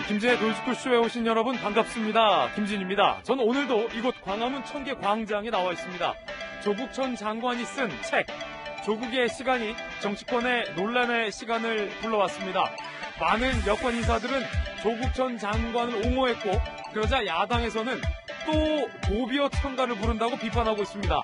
김진의 돌직구쇼에 오신 여러분 반갑습니다. 김진입니다. 저는 오늘도 이곳 광화문 청계광장에 나와 있습니다. 조국 전 장관이 쓴 책 조국의 시간이 정치권의 논란의 시간을 불러왔습니다. 많은 여권 인사들은 조국 전 장관을 옹호했고 그러자 야당에서는 또 고비어 청가를 부른다고 비판하고 있습니다.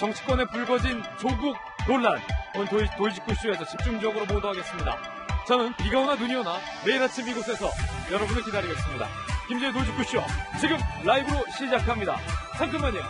정치권에 불거진 조국 논란, 오늘 돌직구쇼에서 집중적으로 보도하겠습니다. 저는 비가 오나 눈이 오나 매일 아침 이곳에서 여러분을 기다리겠습니다. 김진의 돌직구쇼 지금 라이브로 시작합니다. 잠깐만요.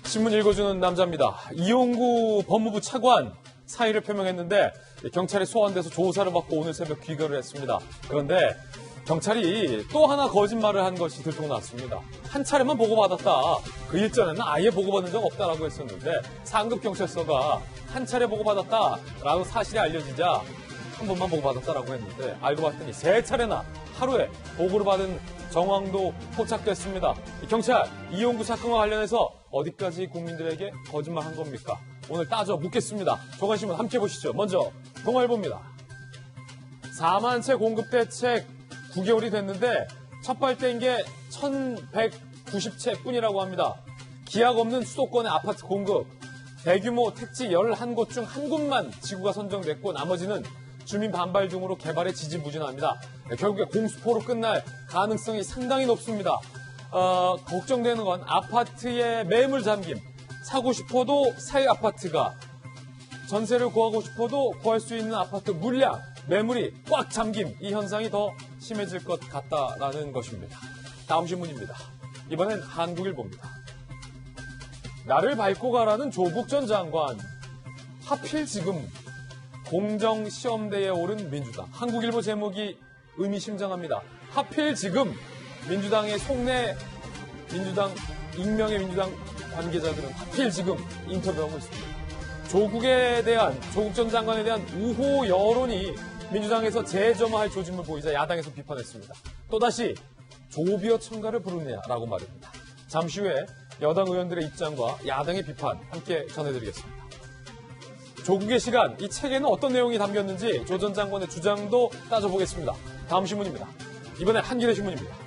신문 읽어주는 남자입니다. 이용구 법무부 차관 사의를 표명했는데 경찰에 소환돼서 조사를 받고 오늘 새벽 귀가를 했습니다. 그런데 경찰이 또 하나 거짓말을 한 것이 들통났습니다. 한 차례만 보고받았다. 그 일전에는 아예 보고받은 적 없다라고 했었는데 상급 경찰서가 한 차례 보고받았다라고 사실이 알려지자 한 번만 보고받았다라고 했는데 알고 봤더니 세 차례나 하루에 보고를 받은 정황도 포착됐습니다. 경찰 이용구 사건과 관련해서 어디까지 국민들에게 거짓말한 겁니까? 오늘 따져 묻겠습니다. 조간신문 함께 보시죠. 먼저 동아일보입니다. 4만 채 공급대 책 9개월이 됐는데 첫 발대인 게 1,190채 뿐이라고 합니다. 기약 없는 수도권의 아파트 공급, 대규모 택지 11곳 중 한 곳만 지구가 선정됐고 나머지는 주민 반발 등으로 개발에 지지부진합니다. 결국에 공수포로 끝날 가능성이 상당히 높습니다. 걱정되는 건 아파트의 매물 잠김. 사고 싶어도 살 아파트가, 전세를 구하고 싶어도 구할 수 있는 아파트 물량, 매물이 꽉 잠김. 이 현상이 더 심해질 것 같다라는 것입니다. 다음 신문입니다. 이번엔 한국일보입니다. 나를 밟고 가라는 조국 전 장관. 하필 지금 공정시험대에 오른 민주당. 한국일보 제목이 의미심장합니다. 하필 지금 민주당의 속내 민주당, 익명의 민주당 관계자들은 하필 지금 인터뷰하고 있습니다. 조국 전 장관에 대한 우호 여론이 민주당에서 재점화할 조짐을 보이자 야당에서 비판했습니다. 또다시 조비어 청가를 부르느냐라고 말입니다. 잠시 후에 여당 의원들의 입장과 야당의 비판 함께 전해드리겠습니다. 조국의 시간, 이 책에는 어떤 내용이 담겼는지 조 전 장관의 주장도 따져보겠습니다. 다음 신문입니다. 이번엔 한겨레 신문입니다.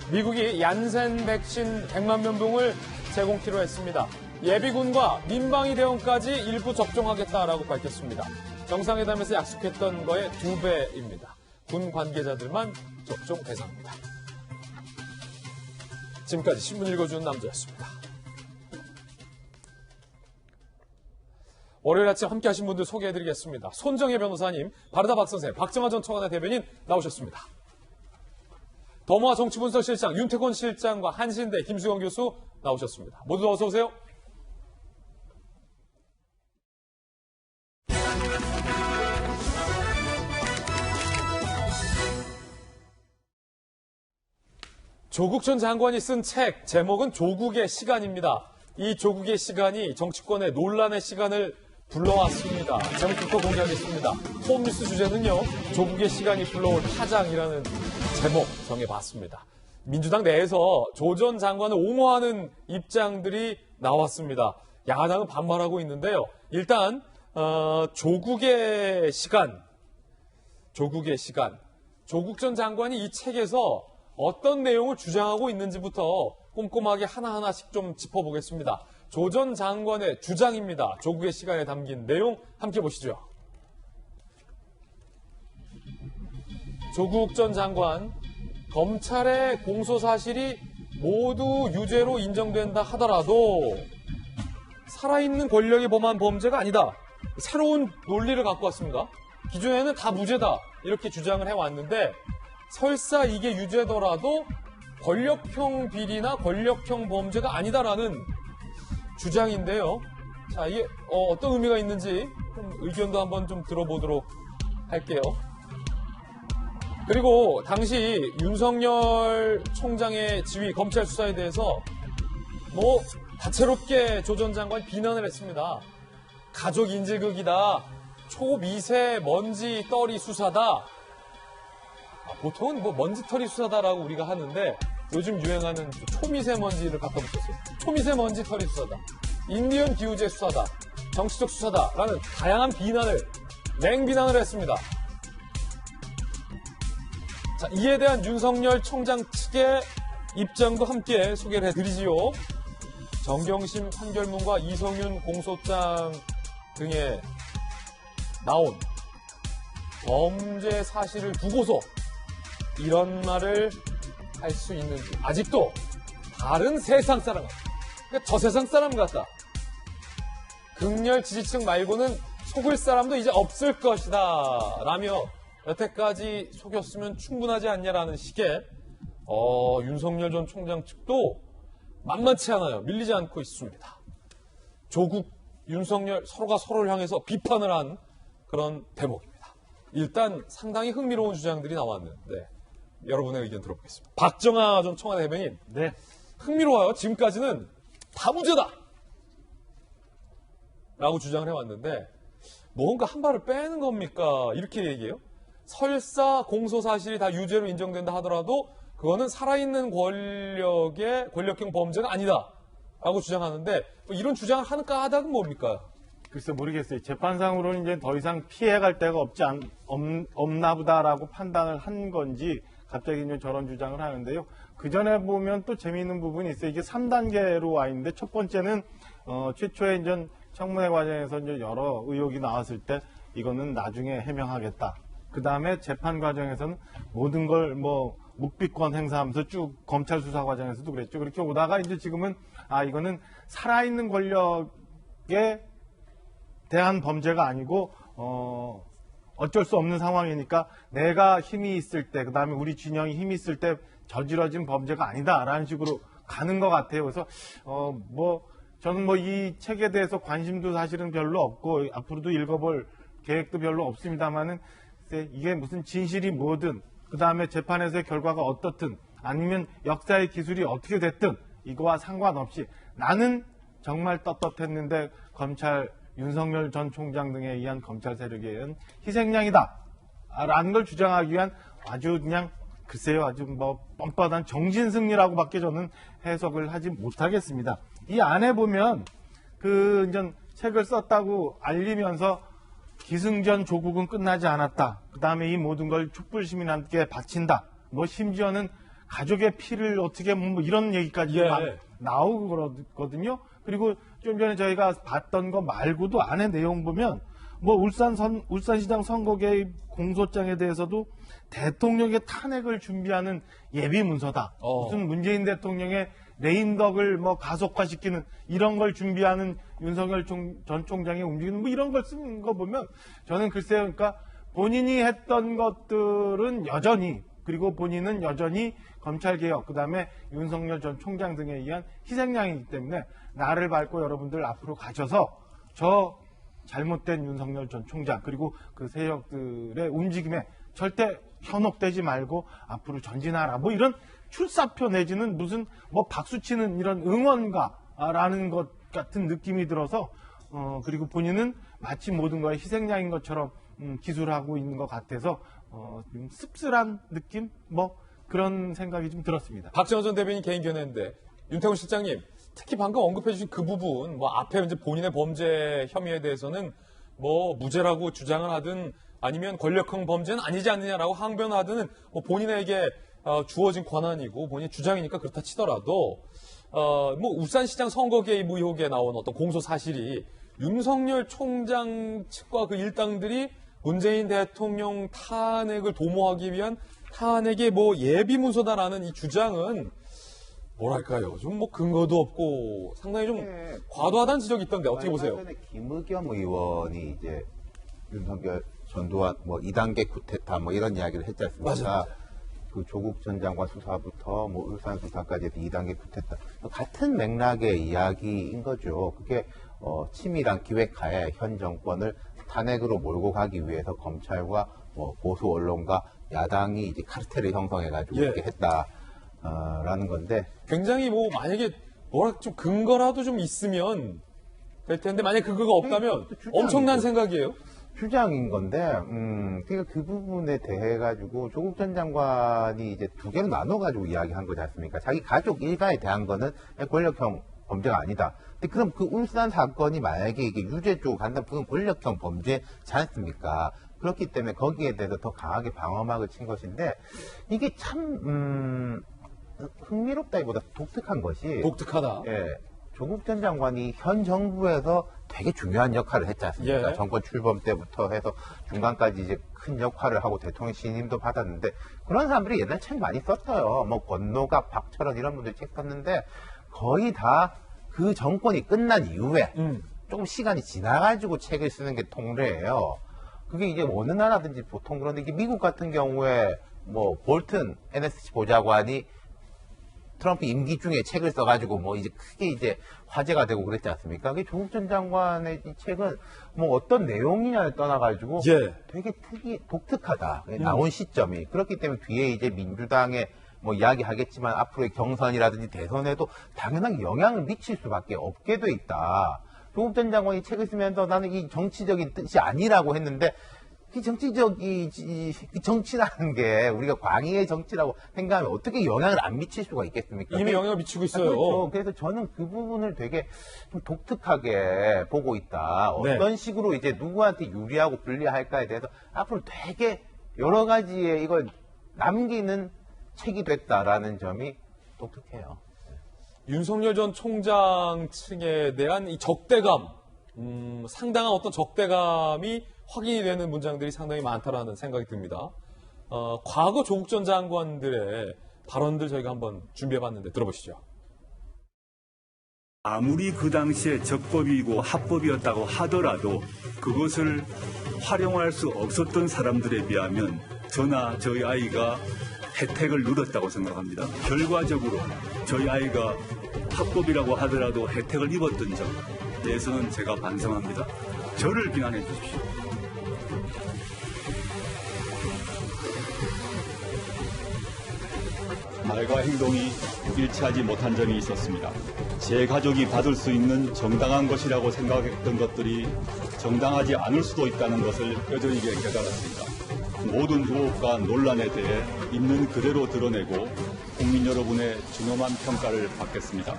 미국이 얀센 백신 100만 명분을 제공키로 했습니다. 예비군과 민방위 대원까지 일부 접종하겠다라고 밝혔습니다. 정상회담에서 약속했던 거의 2배입니다. 군 관계자들만 접종 대상입니다. 지금까지 신문 읽어주는 남자였습니다. 월요일 아침 함께 하신 분들 소개해드리겠습니다. 손정혜 변호사님, 바르다 박선생, 박정화 전 청와대 대변인 나오셨습니다. 더모아 정치분석실장 윤태곤 실장과 한신대 김수영 교수 나오셨습니다. 모두 어서 오세요. 조국 전 장관이 쓴 책 제목은 조국의 시간입니다. 이 조국의 시간이 정치권의 논란의 시간을 불러왔습니다. 제목부터 공개하겠습니다. 홈뉴스 주제는요, 조국의 시간이 불러온 파장이라는 제목 정해봤습니다. 민주당 내에서 조 전 장관을 옹호하는 입장들이 나왔습니다. 야당은 반발하고 있는데요. 일단 조국의 시간, 조국 전 장관이 이 책에서 어떤 내용을 주장하고 있는지부터 꼼꼼하게 하나하나씩 좀 짚어보겠습니다. 조 전 장관의 주장입니다. 조국의 시간에 담긴 내용 함께 보시죠. 조국 전 장관, 검찰의 공소사실이 모두 유죄로 인정된다 하더라도 살아있는 권력이 범한 범죄가 아니다. 새로운 논리를 갖고 왔습니다. 기존에는 다 무죄다 이렇게 주장을 해왔는데 설사 이게 유죄더라도 권력형 비리나 권력형 범죄가 아니다라는 주장인데요. 자, 이게 어떤 의미가 있는지 좀 의견도 한번 좀 들어보도록 할게요. 그리고 당시 윤석열 총장의 지휘 검찰 수사에 대해서 다채롭게 조 전 장관이 비난을 했습니다. 가족 인질극이다. 초미세먼지 떨이 수사다. 보통은 뭐 먼지털이 수사다라고 우리가 하는데 요즘 유행하는 초미세먼지를 갖다 붙였어요. 초미세먼지 털이 수사다. 인디언 기후제 수사다. 정치적 수사다라는 다양한 비난을 맹비난을 했습니다. 자, 이에 대한 윤석열 총장 측의 입장도 함께 소개를 해드리지요. 정경심 판결문과 이성윤 공소장 등에 나온 범죄 사실을 두고서 이런 말을 할 수 있는지 아직도 다른 세상 사람 같다. 그러니까 저 세상 사람 같다. 극렬 지지층 말고는 속을 사람도 이제 없을 것이다 라며 여태까지 속였으면 충분하지 않냐라는 식의 윤석열 전 총장 측도 만만치 않아요. 밀리지 않고 있습니다. 조국, 윤석열 서로가 서로를 향해서 비판을 한 그런 대목입니다. 일단 상당히 흥미로운 주장들이 나왔는데 여러분의 의견 들어보겠습니다. 박정하 전 청와대 대변인. 네. 흥미로워요. 지금까지는 다 문제다 라고 주장을 해왔는데 뭔가 한 발을 빼는 겁니까? 이렇게 얘기해요. 설사 공소 사실이 다 유죄로 인정된다 하더라도 그거는 살아있는 권력형 범죄가 아니다 라고 주장하는데 뭐 이런 주장을 하는 까닭은 뭡니까? 글쎄 모르겠어요. 재판상으로는 이제 더 이상 피해갈 데가 없나 보다라고 판단을 한 건지 갑자기 이제 저런 주장을 하는데요. 그 전에 보면 또 재미있는 부분이 있어요. 이게 3단계로 와 있는데 첫 번째는 최초에 이제 청문회 과정에서 이제 여러 의혹이 나왔을 때 이거는 나중에 해명하겠다. 그 다음에 재판 과정에서는 모든 걸 뭐 묵비권 행사하면서 쭉 검찰 수사 과정에서도 그랬죠. 그렇게 오다가 이제 지금은 이거는 살아있는 권력에 대한 범죄가 아니고 어쩔 수 없는 상황이니까 내가 힘이 있을 때, 그 다음에 우리 진영이 힘이 있을 때 저질러진 범죄가 아니다라는 식으로 가는 것 같아요. 그래서 저는 이 책에 대해서 관심도 사실은 별로 없고 앞으로도 읽어볼 계획도 별로 없습니다만은 이게 무슨 진실이 뭐든 그 다음에 재판에서의 결과가 어떻든 아니면 역사의 기술이 어떻게 됐든 이거와 상관없이 나는 정말 떳떳했는데 검찰 윤석열 전 총장 등에 의한 검찰 세력에 의한 희생양이다 라는 걸 주장하기 위한 아주 그냥 글쎄요 아주 뻔뻔한 정신승리라고밖에 저는 해석을 하지 못하겠습니다. 이 안에 보면 이제 책을 썼다고 알리면서 기승전 조국은 끝나지 않았다. 그 다음에 이 모든 걸 촛불 시민한테 바친다. 심지어는 가족의 피를 어떻게 이런 얘기까지 막 나오고 그러거든요. 그리고 좀 전에 저희가 봤던 거 말고도 안에 내용 보면 울산시장 선거 개입 공소장에 대해서도 대통령의 탄핵을 준비하는 예비 문서다. 무슨 문재인 대통령의 레임덕을 가속화시키는 이런 걸 준비하는 윤석열 전 총장의 움직이는 이런 걸 쓰는 거 보면 저는 글쎄요. 그러니까 본인이 했던 것들은 여전히 그리고 본인은 여전히 검찰개혁 그다음에 윤석열 전 총장 등에 의한 희생양이기 때문에 나를 밟고 여러분들 앞으로 가셔서 저 잘못된 윤석열 전 총장 그리고 그 세력들의 움직임에 절대 현혹되지 말고 앞으로 전진하라 이런 출사표 내지는 무슨 박수치는 이런 응원가라는 것 같은 느낌이 들어서 그리고 본인은 마치 모든 거에 희생양인 것처럼 기술하고 있는 것 같아서 좀 씁쓸한 느낌 그런 생각이 좀 들었습니다. 박정하 전 대변인 개인 견해인데 윤태곤 실장님 특히 방금 언급해 주신 그 부분 앞에 이제 본인의 범죄 혐의에 대해서는 무죄라고 주장을 하든 아니면 권력형 범죄는 아니지 않느냐라고 항변하든 본인에게 주어진 권한이고 본인 주장이니까 그렇다 치더라도 울산시장 선거 개입 의혹에 나온 어떤 공소 사실이 윤석열 총장 측과 그 일당들이 문재인 대통령 탄핵을 도모하기 위한 탄핵의 예비 문서다라는 이 주장은 뭐랄까요? 좀 근거도 없고 상당히 좀 과도하다는 지적이 있던데 어떻게 보세요? 얼마 전에 김의겸 의원이 이제 윤석열 전두환 2단계 쿠데타 이런 이야기를 했지 않습니까? 맞아요. 그 조국 전 장관 수사부터 울산 수사까지 2단계 쿠데타 같은 맥락의 이야기인 거죠. 그게 치밀한 기획하에 현 정권을 탄핵으로 몰고 가기 위해서 검찰과 보수 언론과 야당이 이제 카르텔을 형성해가지고 이렇게 했다라는 건데 굉장히 만약에 좀 근거라도 좀 있으면 될 텐데 만약 근거가 없다면 엄청난 생각이에요. 주장인 건데, 그러니까 그 부분에 대해 가지고 조국 전 장관이 이제 두 개로 나눠가지고 이야기한 거지 않습니까? 자기 가족 일가에 대한 거는 권력형 범죄가 아니다. 근데 그럼 그 울산 사건이 만약에 이게 유죄 쪽으로 간다면 그건 권력형 범죄지 않습니까? 그렇기 때문에 거기에 대해서 더 강하게 방어막을 친 것인데, 이게 참, 흥미롭다기보다 독특한 것이. 독특하다. 예. 조국 전 장관이 현 정부에서 되게 중요한 역할을 했지 않습니까? 예. 정권 출범 때부터 해서 중간까지 이제 큰 역할을 하고 대통령 신임도 받았는데 그런 사람들이 옛날 책 많이 썼어요. 뭐 권노갑, 박철원 이런 분들이 책 썼는데 거의 다 그 정권이 끝난 이후에 조금 시간이 지나가지고 책을 쓰는 게 통례예요. 그게 이제 어느 나라든지 보통 그런데 이게 미국 같은 경우에 뭐 볼튼 NSC 보좌관이 트럼프 임기 중에 책을 써가지고 뭐 이제 크게 이제 화제가 되고 그랬지 않습니까? 그 조국 전 장관의 이 책은 뭐 어떤 내용이냐를 떠나가지고 예. 되게 독특하다. 나온 시점이. 그렇기 때문에 뒤에 이제 민주당의 뭐 이야기하겠지만 앞으로의 경선이라든지 대선에도 당연하게 영향을 미칠 수밖에 없게 돼 있다. 조국 전 장관이 책을 쓰면서 나는 이 정치적인 뜻이 아니라고 했는데 이 정치라는 게 우리가 광의의 정치라고 생각하면 어떻게 영향을 안 미칠 수가 있겠습니까? 이미 영향을 미치고 있어요. 그렇죠. 그래서 저는 그 부분을 되게 좀 독특하게 보고 있다. 네. 어떤 식으로 이제 누구한테 유리하고 불리할까에 대해서 앞으로 되게 여러 가지의 이걸 남기는 책이 됐다라는 점이 독특해요. 윤석열 전 총장 측에 대한 이 적대감, 상당한 어떤 적대감이 확인이 되는 문장들이 상당히 많다라는 생각이 듭니다. 과거 조국 전 장관들의 발언들 저희가 한번 준비해봤는데 들어보시죠. 아무리 그 당시에 적법이고 합법이었다고 하더라도 그것을 활용할 수 없었던 사람들에 비하면 저나 저희 아이가 혜택을 누렸다고 생각합니다. 결과적으로 저희 아이가 합법이라고 하더라도 혜택을 입었던 점에 대해서는 제가 반성합니다. 저를 비난해 주십시오. 말과 행동이 일치하지 못한 점이 있었습니다. 제 가족이 받을 수 있는 정당한 것이라고 생각했던 것들이 정당하지 않을 수도 있다는 것을 뼈저리게 깨달았습니다. 모든 의혹과 논란에 대해 있는 그대로 드러내고 국민 여러분의 준엄한 평가를 받겠습니다.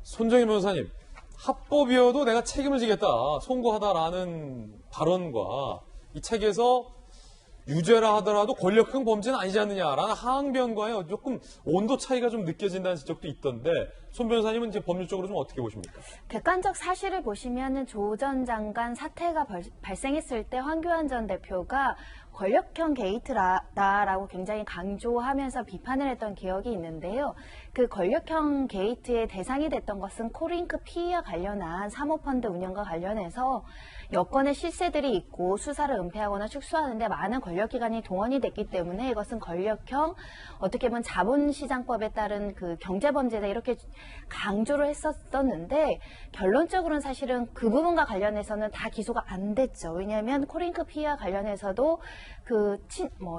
손정희 변호사님, 합법이어도 내가 책임을 지겠다, 송구하다라는 발언과 이 책에서 유죄라 하더라도 권력형 범죄는 아니지 않느냐라는 항변과의 조금 온도 차이가 좀 느껴진다는 지적도 있던데 손 변호사님은 이제 법률적으로 좀 어떻게 보십니까? 객관적 사실을 보시면은 조 전 장관 사태가 발생했을 때 황교안 전 대표가 권력형 게이트라고 굉장히 강조하면서 비판을 했던 기억이 있는데요. 그 권력형 게이트의 대상이 됐던 것은 코링크 피의와 관련한 사모펀드 운영과 관련해서 여권의 실세들이 있고 수사를 은폐하거나 축소하는데 많은 권력기관이 동원이 됐기 때문에 이것은 권력형 어떻게 보면 자본시장법에 따른 그 경제범죄다 이렇게 강조를 했었는데 결론적으로는 사실은 그 부분과 관련해서는 다 기소가 안 됐죠. 왜냐하면 코링크 피의와 관련해서도 그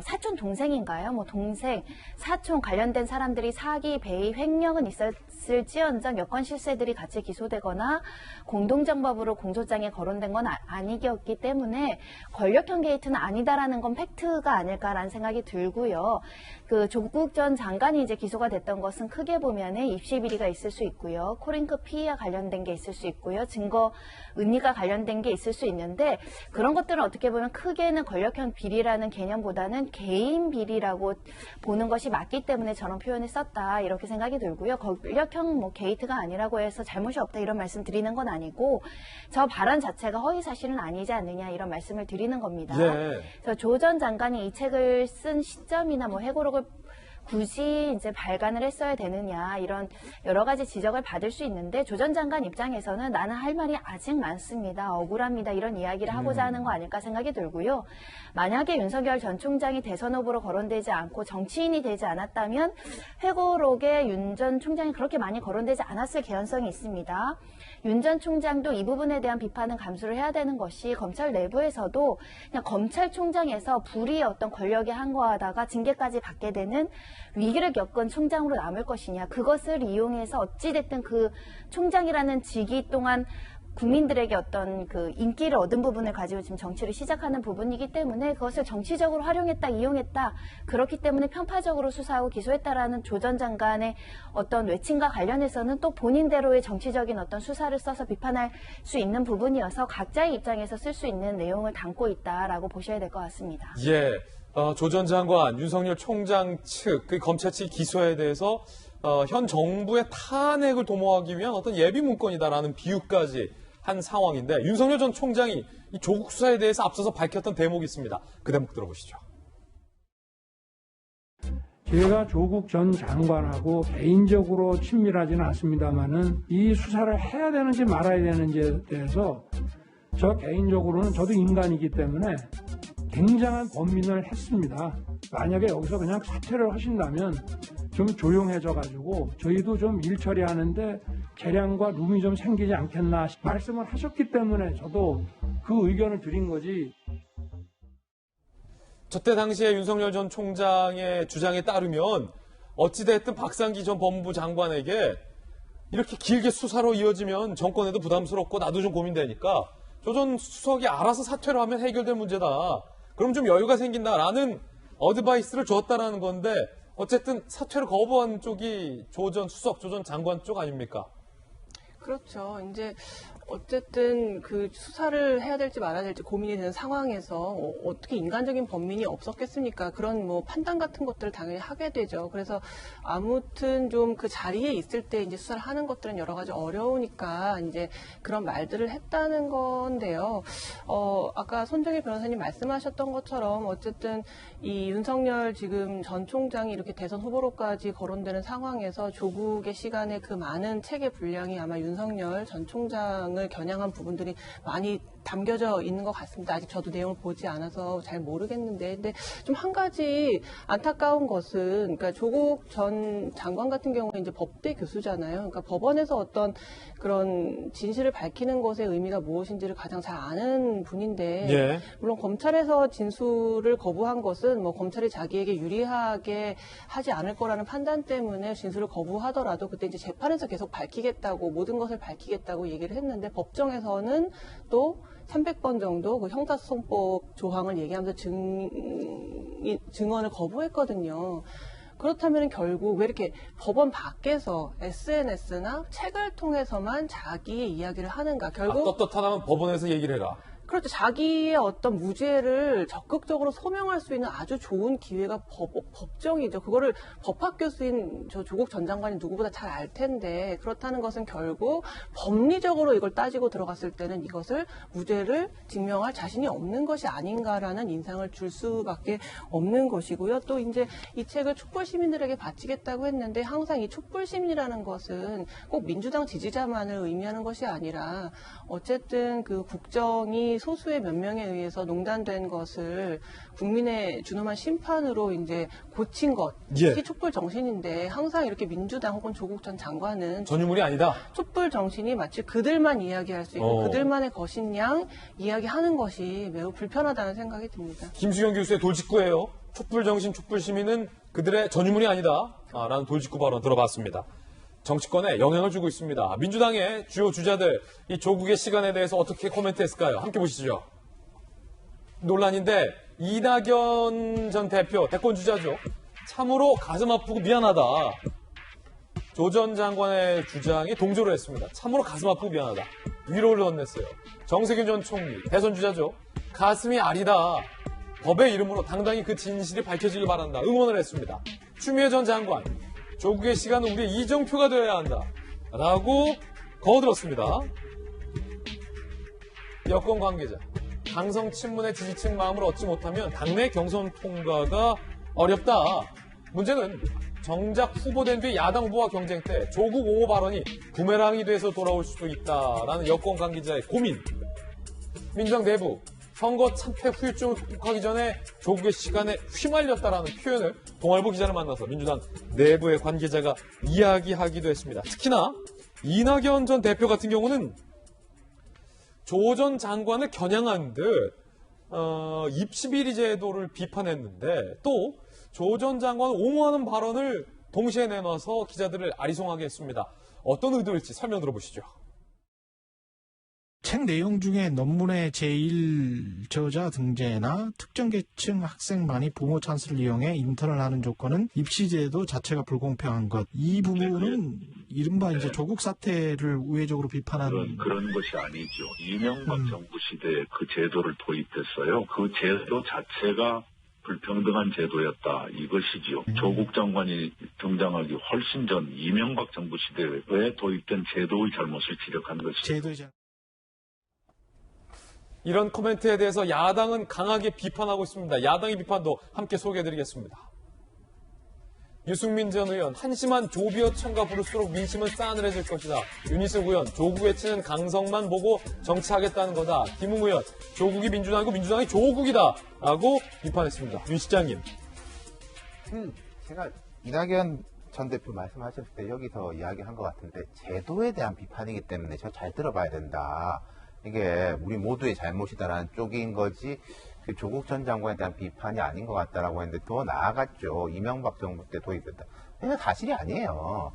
사촌 동생인가요? 동생, 사촌 관련된 사람들이 사기, 배임, 횡령은 있었을지언정 여권 실세들이 같이 기소되거나 공동정법으로 공소장에 거론된 건 아니었기 때문에 권력형 게이트는 아니다라는 건 팩트가 아닐까라는 생각이 들고요. 그 조국 전 장관이 이제 기소가 됐던 것은 크게 보면은 입시 비리가 있을 수 있고요. 코링크 피의와 관련된 게 있을 수 있고요. 증거 은닉과 관련된 게 있을 수 있는데 그런 것들은 어떻게 보면 크게는 권력형 비리라는 개념보다는 개인 비리라고 보는 것이 맞기 때문에 저런 표현을 썼다 이렇게 생각이 들고요. 권력형 게이트가 아니라고 해서 잘못이 없다 이런 말씀 드리는 건 아니고 저 발언 자체가 허위 사실은 아니지 않느냐 이런 말씀을 드리는 겁니다. 예. 그래서 조 전 장관이 이 책을 쓴 시점이나 회고록을 굳이 이제 발간을 했어야 되느냐 이런 여러 가지 지적을 받을 수 있는데 조 전 장관 입장에서는 나는 할 말이 아직 많습니다. 억울합니다. 이런 이야기를 하고자 하는 거 아닐까 생각이 들고요. 만약에 윤석열 전 총장이 대선 후보로 거론되지 않고 정치인이 되지 않았다면 회고록에 윤 전 총장이 그렇게 많이 거론되지 않았을 개연성이 있습니다. 윤 전 총장도 이 부분에 대한 비판은 감수를 해야 되는 것이 검찰 내부에서도 그냥 검찰총장에서 불의의 어떤 권력에 항거하다가 징계까지 받게 되는 위기를 겪은 총장으로 남을 것이냐. 그것을 이용해서 어찌됐든 그 총장이라는 직위 동안 국민들에게 어떤 그 인기를 얻은 부분을 가지고 지금 정치를 시작하는 부분이기 때문에 그것을 정치적으로 활용했다, 이용했다, 그렇기 때문에 편파적으로 수사하고 기소했다라는 조 전 장관의 어떤 외침과 관련해서는 또 본인대로의 정치적인 어떤 수사를 써서 비판할 수 있는 부분이어서 각자의 입장에서 쓸 수 있는 내용을 담고 있다라고 보셔야 될 것 같습니다. 예, 조 전 장관, 윤석열 총장 측, 그 검찰 측 기소에 대해서 현 정부의 탄핵을 도모하기 위한 어떤 예비 문건이다라는 비유까지 한 상황인데, 윤석열 전 총장이 이 조국 수사에 대해서 앞서서 밝혔던 대목이 있습니다. 그 대목 들어보시죠. 제가 조국 전 장관하고 개인적으로 친밀하지는 않습니다만은 이 수사를 해야 되는지 말아야 되는지에 대해서 저 개인적으로는 저도 인간이기 때문에 굉장한 고민을 했습니다. 만약에 여기서 그냥 사퇴를 하신다면 좀 조용해져가지고 저희도 좀 일 처리하는데 계량과 룸이 좀 생기지 않겠나 말씀을 하셨기 때문에 저도 그 의견을 드린 거지. 저때 당시에 윤석열 전 총장의 주장에 따르면 어찌됐든 박상기 전 법무부 장관에게 이렇게 길게 수사로 이어지면 정권에도 부담스럽고 나도 좀 고민되니까 조 전 수석이 알아서 사퇴를 하면 해결될 문제다. 그럼 좀 여유가 생긴다라는 어드바이스를 줬다라는 건데, 어쨌든 사퇴를 거부한 쪽이 조 전 수석, 조 전 장관 쪽 아닙니까? 그렇죠. 이제 어쨌든 그 수사를 해야 될지 말아야 될지 고민이 되는 상황에서 어떻게 인간적인 범민이 없었겠습니까? 그런 뭐 판단 같은 것들을 당연히 하게 되죠. 그래서 아무튼 좀 그 자리에 있을 때 이제 수사를 하는 것들은 여러 가지 어려우니까 이제 그런 말들을 했다는 건데요. 아까 손정일 변호사님 말씀하셨던 것처럼 어쨌든 이 윤석열 지금 전 총장이 이렇게 대선 후보로까지 거론되는 상황에서 조국의 시간에 그 많은 책의 분량이 아마 윤석열 전 총장을 겨냥한 부분들이 많이 담겨져 있는 것 같습니다. 아직 저도 내용을 보지 않아서 잘 모르겠는데, 근데 좀 한 가지 안타까운 것은, 그러니까 조국 전 장관 같은 경우는 이제 법대 교수잖아요. 그러니까 법원에서 어떤 그런 진실을 밝히는 것의 의미가 무엇인지를 가장 잘 아는 분인데, 예. 물론 검찰에서 진술을 거부한 것은 뭐 검찰이 자기에게 유리하게 하지 않을 거라는 판단 때문에 진술을 거부하더라도 그때 이제 재판에서 계속 밝히겠다고, 모든 것을 밝히겠다고 얘기를 했는데, 법정에서는 또 300번 정도 그 형사소송법 조항을 얘기하면서 증언을 거부했거든요. 그렇다면 결국 왜 이렇게 법원 밖에서 SNS나 책을 통해서만 자기의 이야기를 하는가? 결국 떳떳하다면 법원에서 얘기를 해라. 그렇죠. 자기의 어떤 무죄를 적극적으로 소명할 수 있는 아주 좋은 기회가 법정이죠. 그거를 법학 교수인 저 조국 전 장관이 누구보다 잘 알 텐데, 그렇다는 것은 결국 법리적으로 이걸 따지고 들어갔을 때는 이것을 무죄를 증명할 자신이 없는 것이 아닌가라는 인상을 줄 수밖에 없는 것이고요. 또 이제 이 책을 촛불 시민들에게 바치겠다고 했는데, 항상 이 촛불 시민이라는 것은 꼭 민주당 지지자만을 의미하는 것이 아니라 어쨌든 그 국정이 소수의 몇 명에 의해서 농단된 것을 국민의 준엄한 심판으로 이제 고친 것, 예. 특히 촛불 정신인데, 항상 이렇게 민주당 혹은 조국 전 장관은 전유물이 아니다. 촛불 정신이 마치 그들만 이야기할 수 있고 그들만의 것인 양 이야기하는 것이 매우 불편하다는 생각이 듭니다. 김수경 교수의 돌직구예요. 촛불 정신, 촛불 시민은 그들의 전유물이 아니다. 라는 돌직구 발언 들어봤습니다. 정치권에 영향을 주고 있습니다. 민주당의 주요 주자들, 이 조국의 시간에 대해서 어떻게 코멘트했을까요? 함께 보시죠. 논란인데, 이낙연 전 대표, 대권 주자죠. 참으로 가슴 아프고 미안하다. 조 전 장관의 주장에 동조를 했습니다. 참으로 가슴 아프고 미안하다. 위로를 건넸어요. 정세균 전 총리, 대선 주자죠. 가슴이 아리다. 법의 이름으로 당당히 그 진실이 밝혀지길 바란다. 응원을 했습니다. 추미애 전 장관, 조국의 시간은 우리의 이정표가 되어야 한다. 라고 거들었습니다. 여권 관계자, 강성 친문의 지지층 마음을 얻지 못하면 당내 경선 통과가 어렵다. 문제는 정작 후보된 뒤 야당 후보와 경쟁 때 조국 옹호 발언이 부메랑이 돼서 돌아올 수도 있다라는 여권 관계자의 고민. 민주당 내부, 선거 참패 후유증을 극복하기 전에 조국의 시간에 휘말렸다라는 표현을 동아일보 기자를 만나서 민주당 내부의 관계자가 이야기하기도 했습니다. 특히나 이낙연 전 대표 같은 경우는 조 전 장관을 겨냥한 듯 입시비리 제도를 비판했는데, 또 조 전 장관을 옹호하는 발언을 동시에 내놔서 기자들을 아리송하게 했습니다. 어떤 의도일지 설명 들어보시죠. 책 내용 중에 논문의 제1저자 등재나 특정 계층 학생만이 부모 찬스를 이용해 인턴을 하는 조건은 입시제도 자체가 불공평한 것. 이 부분은 이른바 이제 조국 사태를 우회적으로 비판하는 그런 것이 아니죠. 이명박 정부 시대에 그 제도를 도입했어요. 그 제도 자체가 불평등한 제도였다 이것이지요. 조국 장관이 등장하기 훨씬 전 이명박 정부 시대에 도입된 제도의 잘못을 지적한 것이죠. 이런 코멘트에 대해서 야당은 강하게 비판하고 있습니다. 야당의 비판도 함께 소개해드리겠습니다. 유승민 전 의원, 한심한 조비어 청가 부를수록 민심은 싸늘해질 것이다. 윤희숙 의원, 조국 외치는 강성만 보고 정치하겠다는 거다. 김웅 의원, 조국이 민주당이고 민주당이 조국이다. 라고 비판했습니다. 윤 시장님. 제가 이낙연 전 대표 말씀하셨을 때 여기서 이야기한 것 같은데 제도에 대한 비판이기 때문에 저 잘 들어봐야 된다. 이게 우리 모두의 잘못이다라는 쪽인 거지 조국 전 장관에 대한 비판이 아닌 것 같다라고 했는데 더 나아갔죠. 이명박 정부 때 도입됐다. 이게 사실이 아니에요.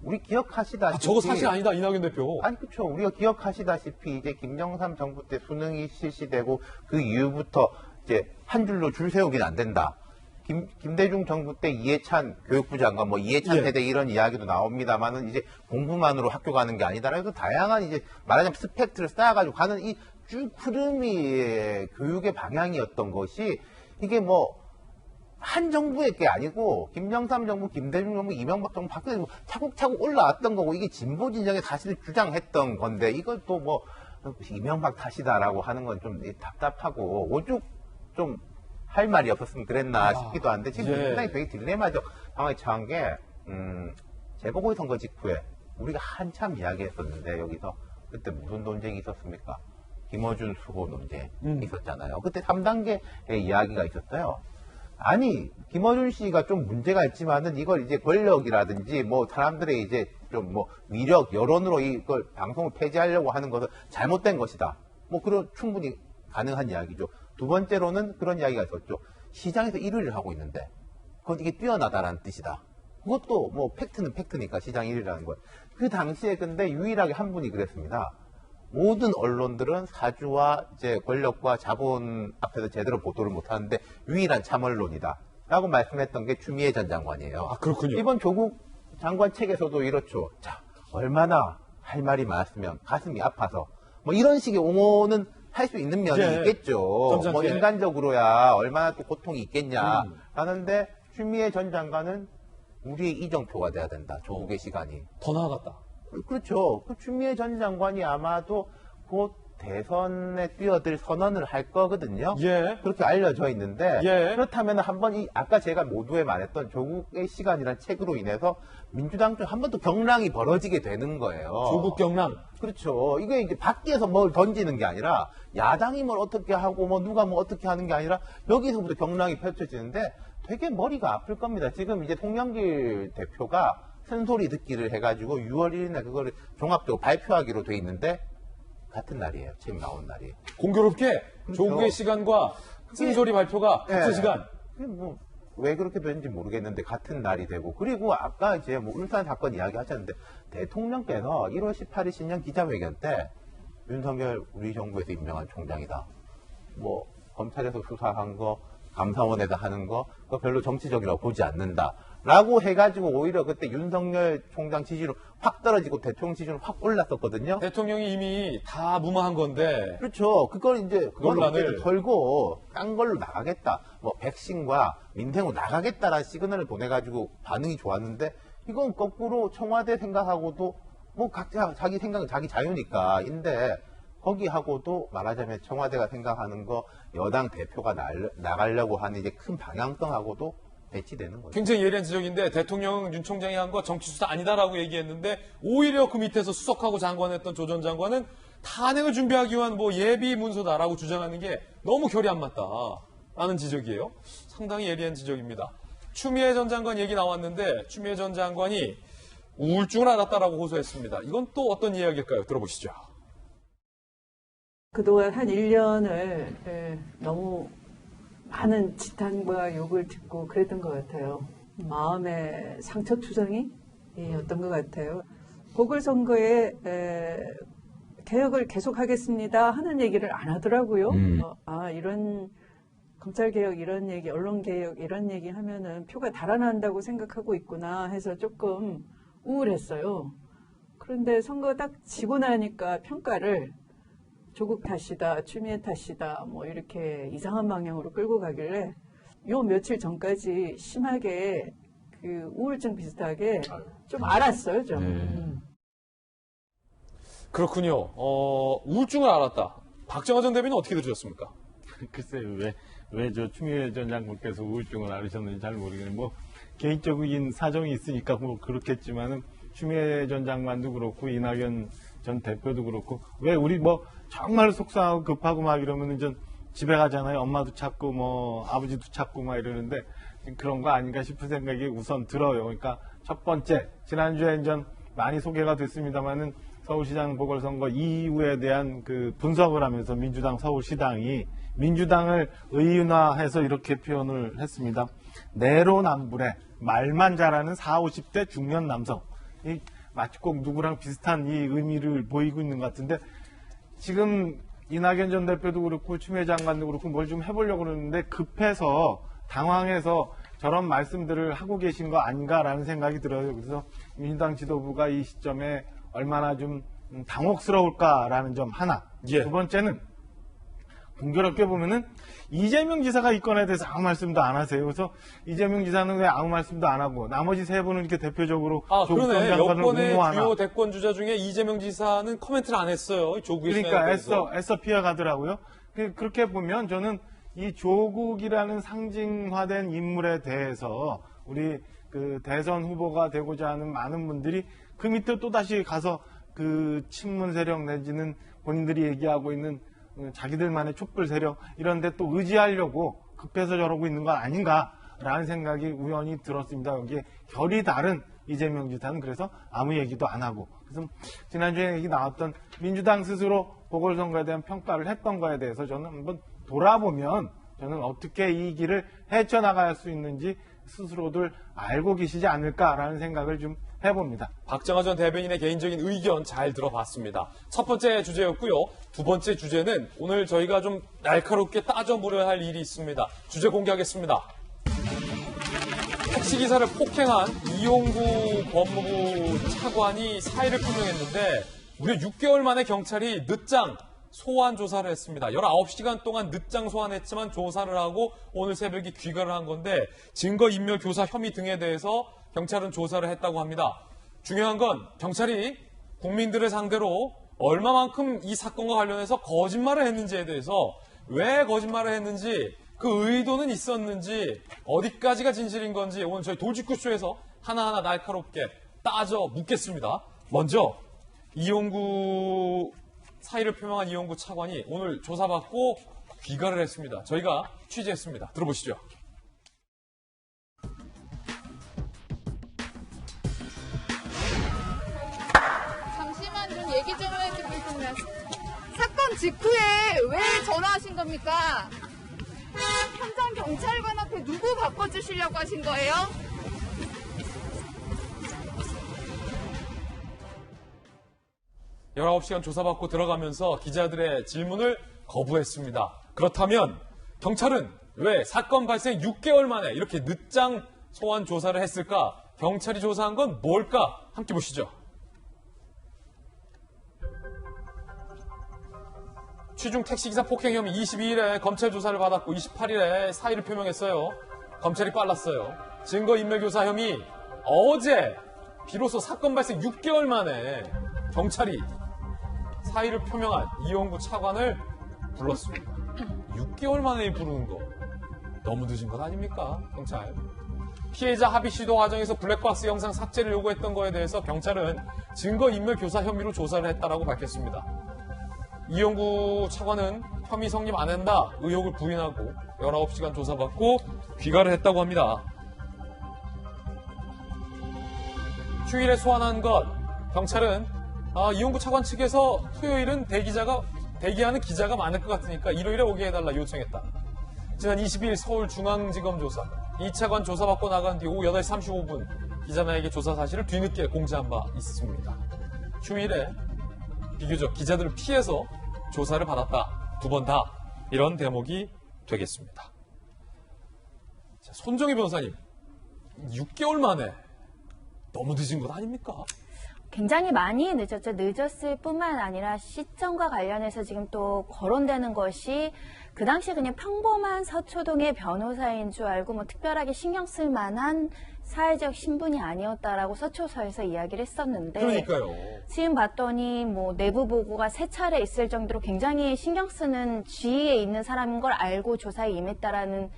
우리 기억하시다시피 저거 사실 아니다, 이낙연 대표. 아니 그렇죠. 우리가 기억하시다시피 이제 김영삼 정부 때 수능이 실시되고 그 이후부터 이제 한 줄로 줄 세우기는 안 된다. 김대중 정부 때 이해찬 교육부 장관, 뭐 이해찬 세대 이런 이야기도 나옵니다만은 이제 공부만으로 학교 가는 게 아니다. 그래서 다양한 이제 말하자면 스펙트를 쌓아가지고 가는 이 쭉 흐름이 교육의 방향이었던 것이 이게 뭐 한 정부의 게 아니고 김영삼 정부, 김대중 정부, 이명박 정부 바뀌고 차곡차곡 올라왔던 거고 이게 진보 진영에 사실 주장했던 건데 이걸 또 뭐 이명박 탓이다라고 하는 건 좀 답답하고 오죽 좀 할 말이 없었으면 그랬나 싶기도 한데 지금 민주당이 되게 딜레마적 상황에 처한 게 재보궐 선거 직후에 우리가 한참 이야기했었는데 여기서 그때 무슨 논쟁이 있었습니까? 김어준 수호 논쟁이 있었잖아요. 그때 3단계의 이야기가 있었어요. 아니 김어준 씨가 좀 문제가 있지만은 이걸 이제 권력이라든지 뭐 사람들의 이제 좀 뭐 위력 여론으로 이걸 방송을 폐지하려고 하는 것은 잘못된 것이다. 뭐 그런 충분히 가능한 이야기죠. 두 번째로는 그런 이야기가 있었죠. 시장에서 1위를 하고 있는데 그건 이게 뛰어나다라는 뜻이다. 그것도 뭐 팩트는 팩트니까 시장 1위라는 거. 그 당시에 근데 유일하게 한 분이 그랬습니다. 모든 언론들은 사주와 이제 권력과 자본 앞에서 제대로 보도를 못하는데 유일한 참언론이다. 라고 말씀했던 게 추미애 전 장관이에요. 아, 그렇군요. 이번 조국 장관 책에서도 이렇죠. 자, 얼마나 할 말이 많았으면 가슴이 아파서 뭐 이런 식의 옹호는 할 수 있는 면이 있겠죠. 뭐 인간적으로야 얼마나 또 고통이 있겠냐. 하는데 추미애 전 장관은 우리의 이정표가 돼야 된다. 조국의 시간이. 더 나아갔다. 그렇죠. 그 추미애 전 장관이 아마도 곧 대선에 뛰어들 선언을 할 거거든요. 그렇게 알려져 있는데 그렇다면 한번 아까 제가 모두에 말했던 조국의 시간이라는 책으로 인해서 민주당 쪽 한 번 또 경랑이 벌어지게 되는 거예요. 조국 경랑. 그렇죠. 이게 이제 밖에서 뭘 던지는 게 아니라 야당이 뭘 어떻게 하고 뭐 누가 뭐 어떻게 하는 게 아니라 여기서부터 경랑이 펼쳐지는데 되게 머리가 아플 겁니다. 지금 이제 송영길 대표가 쓴소리 듣기를 해가지고 6월 1일날 그거를 종합적으로 발표하기로 돼 있는데 같은 날이에요. 책 나온 날이. 공교롭게 그렇죠. 조국의 시간과 쓴소리 발표가 같은 시간. 뭐 왜 그렇게 되는지 모르겠는데 같은 날이 되고 그리고 아까 이제 뭐 울산 사건 이야기 하셨는데 대통령께서 1월 18일 신년 기자회견 때 윤석열 우리 정부에서 임명한 총장이다. 뭐 검찰에서 수사한 거 감사원에서 하는 거 그거 별로 정치적이라고 보지 않는다. 라고 해가지고 오히려 그때 윤석열 총장 지지율 확 떨어지고 대통령 지지율 확 올랐었거든요. 대통령이 이미 다 무마한 건데. 그렇죠. 그걸 이제 논란을 털고 딴 걸로 나가겠다. 뭐 백신과 민생으로 나가겠다라는 시그널을 보내가지고 반응이 좋았는데 이건 거꾸로 청와대 생각하고도 뭐 각자 자기 생각은 자기 자유니까인데 거기하고도 말하자면 청와대가 생각하는 거 여당 대표가 나가려고 하는 이제 큰 방향성하고도 배치되는 거죠. 굉장히 예리한 지적인데 대통령은 윤 총장이 한 거 정치 수사 아니다라고 얘기했는데 오히려 그 밑에서 수석하고 장관했던 조 전 장관은 탄핵을 준비하기 위한 뭐 예비 문서다라고 주장하는 게 너무 결이 안 맞다라는 지적이에요. 상당히 예리한 지적입니다. 추미애 전 장관 얘기 나왔는데 추미애 전 장관이 우울증을 앓았다라고 호소했습니다. 이건 또 어떤 이야기일까요? 들어보시죠. 그동안 한 1년을 너무 많은 지탄과 욕을 듣고 그랬던 것 같아요. 마음의 상처투성이 었던 것 같아요. 보궐선거에 개혁을 계속하겠습니다 하는 얘기를 안 하더라고요. 이런 검찰개혁 이런 얘기, 언론개혁 이런 얘기 하면은 표가 달아난다고 생각하고 있구나 해서 조금 우울했어요. 그런데 선거 딱 지고 나니까 평가를 조국 탓이다, 추미애 탓이다, 뭐 이렇게 이상한 방향으로 끌고 가길래 요 며칠 전까지 심하게 그 우울증 비슷하게 좀 알았어요, 좀. 그렇군요. 우울증을 알았다. 박정화 전 대변인 어떻게 들으셨습니까? 글쎄요, 왜 저 추미애 전 장관께서 우울증을 앓으셨는지 잘 모르겠는데, 뭐, 개인적인 사정이 있으니까 뭐 그렇겠지만은, 추미애 전 장관도 그렇고, 이낙연 전 대표도 그렇고, 왜 우리 뭐, 정말 속상하고 급하고 막 이러면은 전 집에 가잖아요. 엄마도 찾고, 뭐, 아버지도 찾고 막 이러는데, 그런 거 아닌가 싶은 생각이 우선 들어요. 그러니까 첫 번째, 지난주에 전 많이 소개가 됐습니다만은, 서울시장 보궐선거 이후에 대한 그 분석을 하면서 민주당 서울시당이 민주당을 의인화해서 이렇게 표현을 했습니다. 내로남불에 말만 잘하는 40, 50대 중년 남성. 이 마치 꼭 누구랑 비슷한 이 의미를 보이고 있는 것 같은데 지금 이낙연 전 대표도 그렇고 추미애 장관도 그렇고 뭘 좀 해보려고 그러는데 급해서 당황해서 저런 말씀들을 하고 계신 거 아닌가라는 생각이 들어요. 그래서 민주당 지도부가 이 시점에 얼마나 좀 당혹스러울까라는 점 하나. 두 번째는 공교롭게 보면은 이재명 지사가 이 건에 대해서 아무 말씀도 안 하세요. 그래서 이재명 지사는 왜 아무 말씀도 안 하고 나머지 세 분은 이렇게 대표적으로 조국 전 그러네. 장관을 여권의 옹호하나. 주요 대권 주자 중에 이재명 지사는 코멘트를 안 했어요. 조국의 그러니까 시간에 애써 피해가더라고요. 그렇게 보면 저는 이 조국이라는 상징화된 인물에 대해서 우리 그 대선 후보가 되고자 하는 많은 분들이 그 밑에 또 다시 가서 그 친문 세력 내지는 본인들이 얘기하고 있는 자기들만의 촛불 세력 이런 데 또 의지하려고 급해서 저러고 있는 건 아닌가라는 생각이 우연히 들었습니다. 여기에 결이 다른 이재명 지사는 그래서 아무 얘기도 안 하고 그래서 지난주에 얘기 나왔던 민주당 스스로 보궐선거에 대한 평가를 했던 거에 대해서 저는 한번 돌아보면 저는 어떻게 이 길을 헤쳐나갈 수 있는지 스스로들 알고 계시지 않을까라는 생각을 좀 해봅니다. 박정화 전 대변인의 개인적인 의견 잘 들어봤습니다. 첫 번째 주제였고요. 두 번째 주제는 오늘 저희가 좀 날카롭게 따져 물어야 할 일이 있습니다. 주제 공개하겠습니다. 택시기사를 폭행한 이용구 법무부 차관이 사의를 표명했는데 무려 6개월 만에 경찰이 늦장 소환 조사를 했습니다. 19시간 동안 늦장 소환했지만 조사를 하고 오늘 새벽에 귀가를 한 건데 증거인멸 교사 혐의 등에 대해서 경찰은 조사를 했다고 합니다. 중요한 건 경찰이 국민들을 상대로 얼마만큼 이 사건과 관련해서 거짓말을 했는지에 대해서 왜 거짓말을 했는지 그 의도는 있었는지 어디까지가 진실인 건지 오늘 저희 돌직구쇼에서 하나하나 날카롭게 따져 묻겠습니다. 먼저 이용구 사의를 표명한 이용구 차관이 오늘 조사받고 귀가를 했습니다. 저희가 취재했습니다. 들어보시죠. 잠시만 좀 얘기 좀 해주시면 사건 직후에 왜 전화하신 겁니까? 현장 경찰관 앞에 누구 바꿔주시려고 하신 거예요? 네. 19시간 조사받고 들어가면서 기자들의 질문을 거부했습니다. 그렇다면 경찰은 왜 사건 발생 6개월 만에 이렇게 늦장 소환 조사를 했을까? 경찰이 조사한 건 뭘까? 함께 보시죠. 취중 택시기사 폭행 혐의 22일에 검찰 조사를 받았고 28일에 사의를 표명했어요. 검찰이 빨랐어요. 증거인멸교사 혐의 어제 비로소 사건 발생 6개월 만에 경찰이 사의를 표명한 이용구 차관을 불렀습니다. 6개월 만에 부르는 거 너무 늦은 것 아닙니까? 경찰. 피해자 합의 시도 과정에서 블랙박스 영상 삭제를 요구했던 거에 대해서 경찰은 증거인멸교사 혐의로 조사를 했다라고 밝혔습니다. 이용구 차관은 혐의 성립 안 한다 의혹을 부인하고 19시간 조사받고 귀가를 했다고 합니다. 휴일에 소환한 것 경찰은 이용구 차관 측에서 토요일은 대기하는 기자가 많을 것 같으니까 일요일에 오게 해달라 요청했다. 지난 22일 서울중앙지검 조사 이 차관 조사받고 나간 뒤 오후 8시 35분 기자나에게 조사 사실을 뒤늦게 공지한 바 있습니다. 휴일에 비교적 기자들을 피해서 조사를 받았다. 2번 다. 이런 대목이 되겠습니다. 자, 손정희 변호사님, 6개월 만에 너무 늦은 것 아닙니까? 굉장히 많이 늦었죠. 늦었을 뿐만 아니라 시점과 관련해서 지금 또 거론되는 것이 그 당시에 그냥 평범한 서초동의 변호사인 줄 알고 뭐 특별하게 신경 쓸 만한 사회적 신분이 아니었다라고 서초서에서 이야기를 했었는데, 그러니까요. 지금 봤더니 뭐 내부 보고가 3차례 있을 정도로 굉장히 신경 쓰는 지위에 있는 사람인 걸 알고 조사에 임했다라는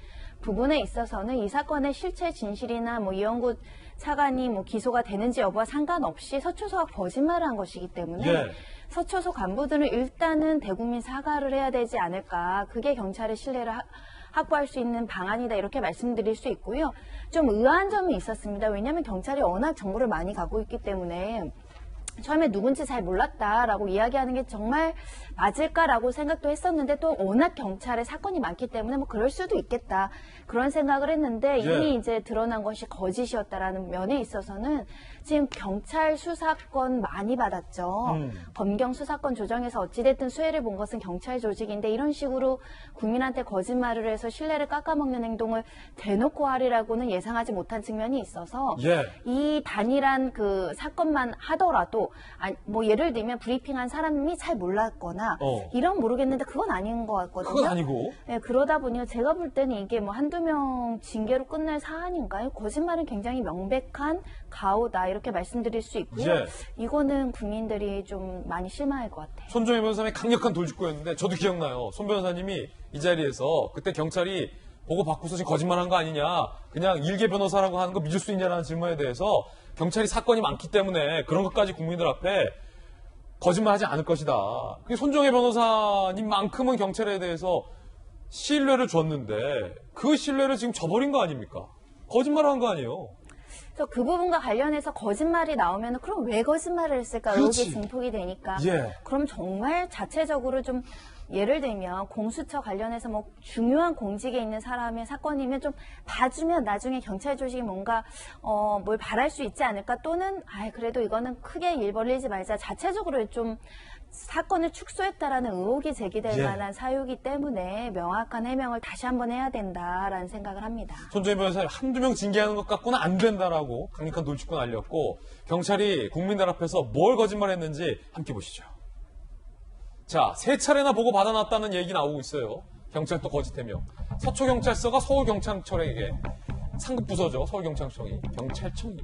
부분에 있어서는 이 사건의 실체 진실이나 뭐 이영구 차관이 뭐 기소가 되는지 여부와 상관없이 서초소가 거짓말을 한 것이기 때문에 예. 서초소 간부들은 일단은 대국민 사과를 해야 되지 않을까. 그게 경찰의 신뢰를 확보할 수 있는 방안이다, 이렇게 말씀드릴 수 있고요. 좀 의아한 점이 있었습니다. 왜냐하면 경찰이 워낙 정보를 많이 갖고 있기 때문에 처음에 누군지 잘 몰랐다라고 이야기하는 게 정말 맞을까라고 생각도 했었는데, 또 워낙 경찰에 사건이 많기 때문에 뭐 그럴 수도 있겠다, 그런 생각을 했는데, 이미 이제 드러난 것이 거짓이었다라는 면에 있어서는 지금 경찰 수사권 많이 받았죠. 검경 수사권 조정에서 어찌됐든 수혜를 본 것은 경찰 조직인데, 이런 식으로 국민한테 거짓말을 해서 신뢰를 깎아먹는 행동을 대놓고 하리라고는 예상하지 못한 측면이 있어서 이 단일한 그 사건만 하더라도 뭐 예를 들면 브리핑한 사람이 잘 몰랐거나 이런 모르겠는데 그건 아닌 것 같거든요. 그건 아니고. 네, 그러다 보니 제가 볼 때는 이게 뭐 한두 명 징계로 끝날 사안인가요? 거짓말은 굉장히 명백한 가오다, 이렇게 말씀드릴 수 있고요. 이거는 국민들이 좀 많이 실망할 것 같아요. 손정희 변호사님이 강력한 돌직구였는데 저도 기억나요. 손 변호사님이 이 자리에서 그때 경찰이 보고 받고서 지금 거짓말한 거 아니냐, 그냥 일개 변호사라고 하는 거 믿을 수 있냐라는 질문에 대해서 경찰이 사건이 많기 때문에 그런 것까지 국민들 앞에 거짓말하지 않을 것이다. 손정혜 변호사님만큼은 경찰에 대해서 신뢰를 줬는데 그 신뢰를 지금 저버린 거 아닙니까? 거짓말한 거 아니에요? 그래서 그 부분과 관련해서 거짓말이 나오면 그럼 왜 거짓말을 했을까? 의혹이 증폭이 되니까. 그럼 정말 자체적으로 좀 예를 들면 공수처 관련해서 뭐 중요한 공직에 있는 사람의 사건이면 좀 봐주면 나중에 경찰 조직이 뭔가 뭘 바랄 수 있지 않을까, 또는 그래도 이거는 크게 일 벌리지 말자, 자체적으로 좀 사건을 축소했다라는 의혹이 제기될 만한 사유이기 때문에 명확한 해명을 다시 한번 해야 된다라는 생각을 합니다. 손정희 변호사님, 한두 명 징계하는 것 갖고는 안 된다라고 강력한 돌직구 날렸고, 경찰이 국민들 앞에서 뭘 거짓말했는지 함께 보시죠. 자, 3차례나 보고 받아놨다는 얘기 나오고 있어요. 경찰도 거짓 해명. 서초경찰서가 서울경찰청에게 상급 부서죠. 서울경찰청이, 경찰청이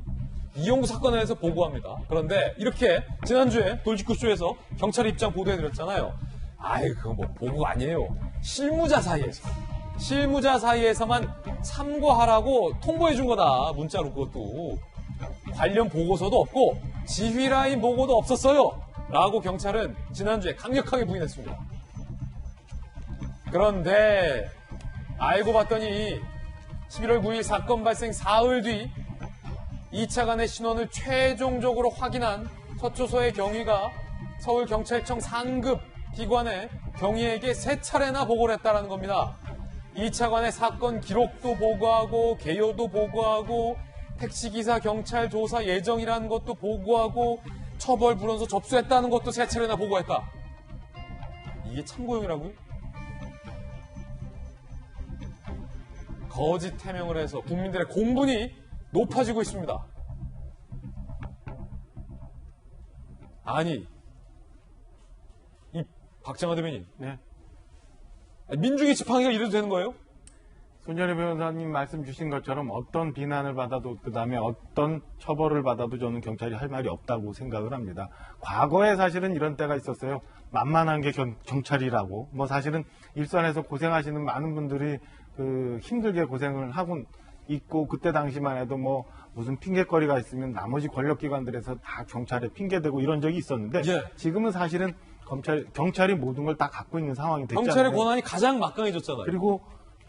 이용구 사건에 대해서 보고합니다. 그런데 이렇게 지난주에 돌직구쇼에서 경찰 입장 보도해드렸잖아요. 그건 뭐 보고가 아니에요. 실무자 사이에서만 참고하라고 통보해준 거다. 문자로. 그것도 관련 보고서도 없고 지휘라인 보고도 없었어요 라고 경찰은 지난주에 강력하게 부인했습니다. 그런데 알고 봤더니 11월 9일 사건 발생 사흘 뒤 2차 간의 신원을 최종적으로 확인한 서초소의 경위가 서울경찰청 상급 기관의 경위에게 3차례나 보고를 했다는 겁니다. 2차 간의 사건 기록도 보고하고 개요도 보고하고 택시기사 경찰 조사 예정이라는 것도 보고하고 처벌 불원서 접수했다는 것도 3차례나 보고했다. 이게 참고용이라고요? 거짓 해명을 해서 국민들의 공분이 높아지고 있습니다. 아니, 이 박장하 대변인, 민중의 지팡이가 이래도 되는 거예요? 손정혜 변호사님 말씀 주신 것처럼 어떤 비난을 받아도, 그다음에 어떤 처벌을 받아도 저는 경찰이 할 말이 없다고 생각을 합니다. 과거에 사실은 이런 때가 있었어요. 만만한 게 경찰이라고. 뭐 사실은 일선에서 고생하시는 많은 분들이 힘들게 고생을 하고 있고, 그때 당시만 해도 뭐 무슨 핑계거리가 있으면 나머지 권력기관들에서 다 경찰에 핑계대고 이런 적이 있었는데, 지금은 사실은 경찰이 모든 걸 다 갖고 있는 상황이 됐잖아요. 경찰의 권한이 가장 막강해졌잖아요. 그리고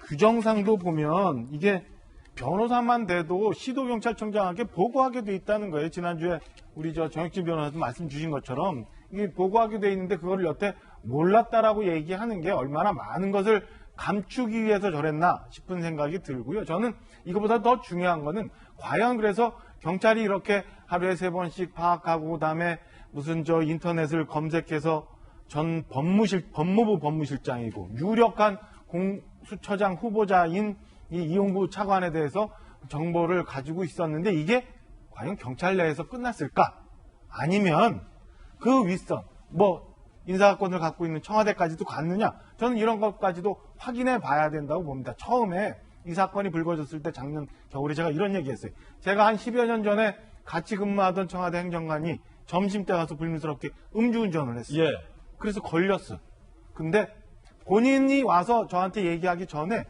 규정상도 보면 이게 변호사만 돼도 시도경찰청장에게 보고하게 돼 있다는 거예요. 지난주에 우리 정혁진 변호사도 말씀 주신 것처럼 이게 보고하게 돼 있는데 그거를 여태 몰랐다라고 얘기하는 게 얼마나 많은 것을 감추기 위해서 저랬나 싶은 생각이 들고요. 저는 이거보다 더 중요한 거는 과연 그래서 경찰이 이렇게 하루에 3번씩 파악하고 그다음에 무슨 저 인터넷을 검색해서 전 법무부 법무실장이고 유력한 공수처장 후보자인 이 이용구 차관에 대해서 정보를 가지고 있었는데 이게 과연 경찰 내에서 끝났을까? 아니면 그 윗선, 뭐 인사권을 갖고 있는 청와대까지도 갔느냐? 저는 이런 것까지도 확인해 봐야 된다고 봅니다. 처음에 이 사건이 불거졌을 때 작년 겨울에 제가 이런 얘기했어요. 제가 한 10여 년 전에 같이 근무하던 청와대 행정관이 점심때 가서 불미스럽게 음주운전을 했어요. 예. 그래서 걸렸어. 근데 본인이 와서 저한테 얘기하기 전에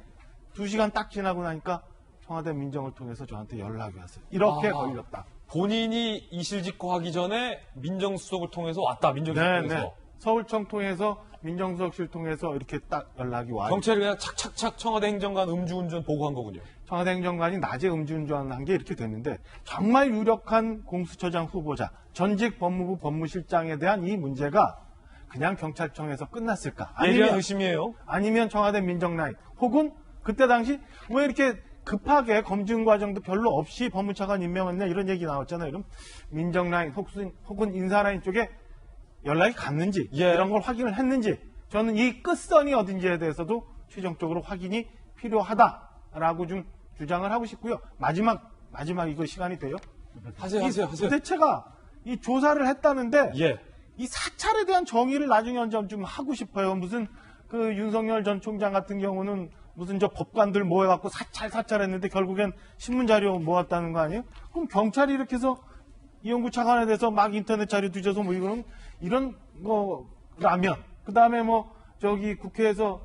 2시간 딱 지나고 나니까 청와대 민정을 통해서 저한테 연락이 왔어요. 이렇게 걸렸다. 본인이 이실직고 하기 전에 민정수석을 통해서 왔다. 민정수석을 통해서. 네. 서울청 통해서 민정수석실 통해서 이렇게 딱 연락이 와요. 경찰이 그냥 착착착 청와대 행정관 음주운전 보고한 거군요. 청와대 행정관이 낮에 음주운전한 게 이렇게 됐는데 정말 유력한 공수처장 후보자, 전직 법무부 법무실장에 대한 이 문제가 그냥 경찰청에서 끝났을까? 예리한 의심이에요. 아니면 청와대 민정라인 혹은 그때 당시 왜 이렇게 급하게 검증 과정도 별로 없이 법무차관 임명했냐 이런 얘기 나왔잖아요. 그럼 민정라인 혹은 인사라인 쪽에 연락이 갔는지 이런 걸 확인을 했는지 저는 이 끝선이 어딘지에 대해서도 최종적으로 확인이 필요하다라고 좀 주장을 하고 싶고요. 마지막 이거 시간이 돼요? 하세요. 도대체가 이 조사를 했다는데 예. 이 사찰에 대한 정의를 나중에 좀 하고 싶어요. 무슨 그 윤석열 전 총장 같은 경우는 무슨 저 법관들 모여갖고 사찰했는데 결국엔 신문자료 모았다는 거 아니에요? 그럼 경찰이 이렇게 해서 이용구 차관에 대해서 막 인터넷 자료 뒤져서 뭐 이런 거라면 그 다음에 뭐 저기 국회에서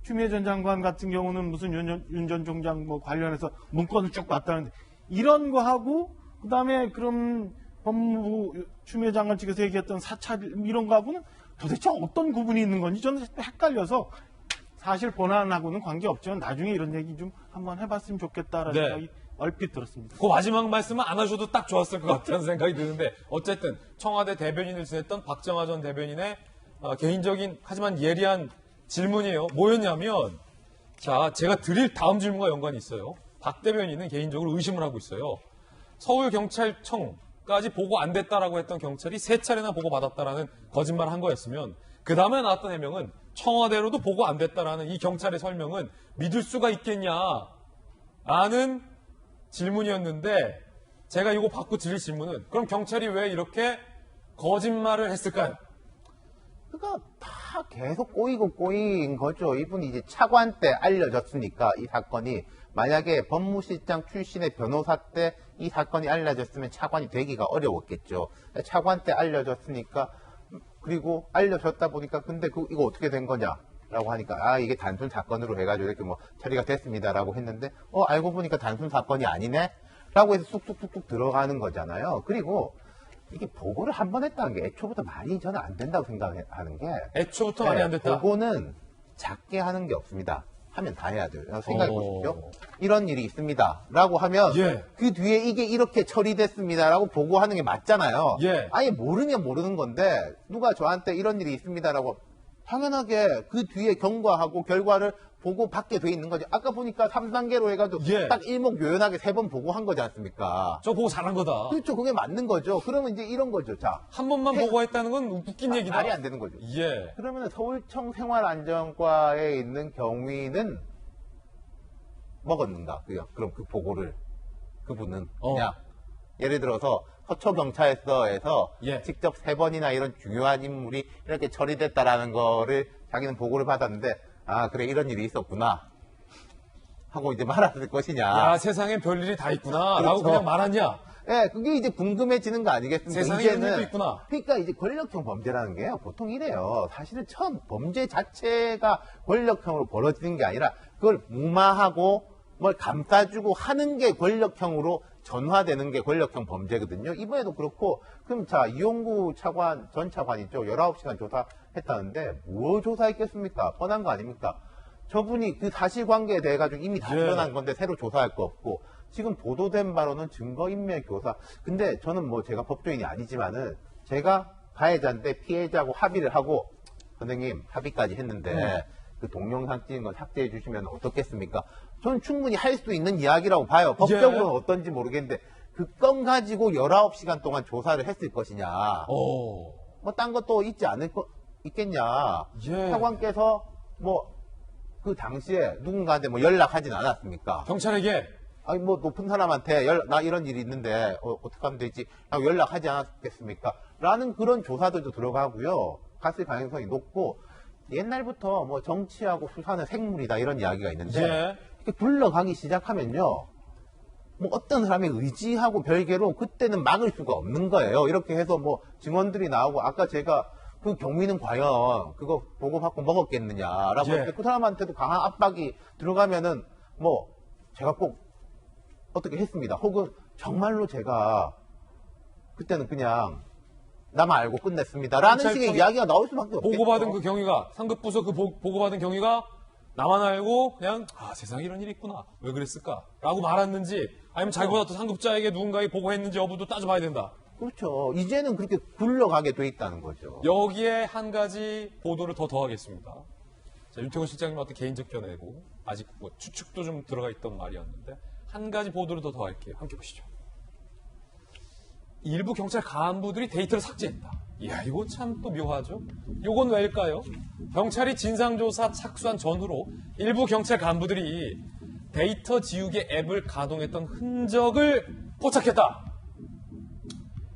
추미애 전 장관 같은 경우는 무슨 윤 전 총장 뭐 관련해서 문건을 쭉 봤다는데 이런 거 하고 그 다음에 그럼 법무부 추미애 장관 측에서 얘기했던 사찰 이런 거하고는 도대체 어떤 구분이 있는 건지 저는 헷갈려서 사실 본안하고는 관계없지만 나중에 이런 얘기 좀 한번 해봤으면 좋겠다라는 생각이 얼핏 들었습니다. 그 마지막 말씀은 안 하셔도 딱 좋았을 것 같다는 생각이 드는데 어쨌든 청와대 대변인을 지냈던 박정화 전 대변인의 개인적인 하지만 예리한 질문이에요. 뭐였냐면 자 제가 드릴 다음 질문과 연관이 있어요. 박 대변인은 개인적으로 의심을 하고 있어요. 서울경찰청까지 보고 안 됐다라고 했던 경찰이 3차례나 보고 받았다라는 거짓말을 한 거였으면 그 다음에 나왔던 해명은 청와대로도 보고 안 됐다라는 이 경찰의 설명은 믿을 수가 있겠냐라는 질문이었는데 제가 이거 받고 드릴 질문은 그럼 경찰이 왜 이렇게 거짓말을 했을까요? 그러니까 다 계속 꼬인 거죠. 이분이 이제 차관 때 알려졌으니까 이 사건이 만약에 법무실장 출신의 변호사 때 이 사건이 알려졌으면 차관이 되기가 어려웠겠죠. 차관 때 알려졌으니까 그리고 알려졌다 보니까 근데 이거 어떻게 된 거냐라고 하니까 이게 단순 사건으로 해가지고 이렇게 뭐 처리가 됐습니다라고 했는데 알고 보니까 단순 사건이 아니네 라고 해서 쑥쑥쑥쑥 들어가는 거잖아요. 그리고 이게 보고를 한 번 했다는 게 애초부터 말이 저는 안 된다고 생각하는 게 애초부터 말이 안 됐다. 보고는 작게 하는 게 없습니다. 하면 다 해야 돼요. 생각해 보십시오. 이런 일이 있습니다. 라고 하면 그 뒤에 이게 이렇게 처리됐습니다. 라고 보고하는 게 맞잖아요. 아예 모르면 모르는 건데 누가 저한테 이런 일이 있습니다. 라고 당연하게 그 뒤에 경과하고 결과를 보고 받게 돼 있는 거죠. 아까 보니까 3단계로 해가지고 딱 일목요연하게 3번 보고한 거지 않습니까? 저 보고 잘한 거다. 그렇죠. 그게 맞는 거죠. 그러면 이제 이런 거죠. 자, 한 번만 보고했다는 건 웃긴 얘기다. 말이 안 되는 거죠. 그러면 서울청 생활안전과에 있는 경위는 먹었는가? 그럼 그 보고를 그분은 그냥 예를 들어서 서초경찰서에서 직접 3번이나 이런 중요한 인물이 이렇게 처리됐다라는 거를 자기는 보고를 받았는데 그래 이런 일이 있었구나 하고 이제 말았을 것이냐. 야 세상에 별일이 다 있구나 라고 그냥 말하냐. 그게 이제 궁금해지는 거 아니겠습니까? 세상에 이런 일도 있구나. 그러니까 이제 권력형 범죄라는 게요 보통 이래요. 사실은 처음 범죄 자체가 권력형으로 벌어지는 게 아니라 그걸 무마하고 뭘 감싸주고 하는 게 권력형으로 전화되는 게 권력형 범죄거든요. 이번에도 그렇고 그럼 자 이용구 전 차관이죠. 19시간 조사했다는데 뭘 조사했겠습니까? 뻔한 거 아닙니까? 저분이 그 사실관계에 대해 가지고 이미 다 드러난 건데 새로 조사할 거 없고 지금 보도된 바로는 증거인멸 교사. 근데 저는 뭐 제가 법조인이 아니지만은 제가 가해자인데 피해자하고 합의를 하고 선생님 합의까지 했는데 그 동영상 찍은 거 삭제해 주시면 어떻겠습니까? 저는 충분히 할 수 있는 이야기라고 봐요. 법적으로는 어떤지 모르겠는데 그 건 가지고 19시간 동안 조사를 했을 것이냐. 뭐 딴 것도 있겠냐. 예. 차관께서 뭐 그 당시에 누군가한테 뭐 연락하진 않았습니까? 경찰에게? 아니 뭐 높은 사람한테 나 이런 일이 있는데 어떻게 하면 되지? 하고 연락하지 않았겠습니까? 라는 그런 조사들도 들어가고요. 갔을 가능성이 높고 옛날부터 뭐 정치하고 수사는 생물이다 이런 이야기가 있는데 예. 이렇게 굴러가기 시작하면요. 뭐 어떤 사람의 의지하고 별개로 그때는 막을 수가 없는 거예요. 이렇게 해서 뭐 증언들이 나오고 아까 제가 그 경위는 과연 그거 보고받고 먹었겠느냐라고 예. 했는데 그 사람한테도 강한 압박이 들어가면은 뭐 제가 꼭 어떻게 했습니다. 혹은 정말로 제가 그때는 그냥 나만 알고 끝냈습니다. 라는 식의 이야기가 나올 수밖에 없겠죠. 보고받은 그 경위가 상급부서 그 보고받은 경위가 나만 알고 그냥 세상에 이런 일이 있구나. 왜 그랬을까? 라고 말았는지 아니면 자기보다 더 상급자에게 누군가에 보고했는지 여부도 따져봐야 된다. 그렇죠. 이제는 그렇게 굴러가게 돼 있다는 거죠. 여기에 한 가지 보도를 더 더하겠습니다. 자, 윤태곤 실장님 어떤 개인적 견해고 아직 뭐 추측도 좀 들어가 있던 말이었는데 한 가지 보도를 더 더할게요. 함께 보시죠. 일부 경찰 간부들이 데이터를 삭제했다. 이야, 이거 참 또 묘하죠? 요건 왜일까요? 경찰이 진상조사 착수한 전후로 일부 경찰 간부들이 데이터 지우개 앱을 가동했던 흔적을 포착했다.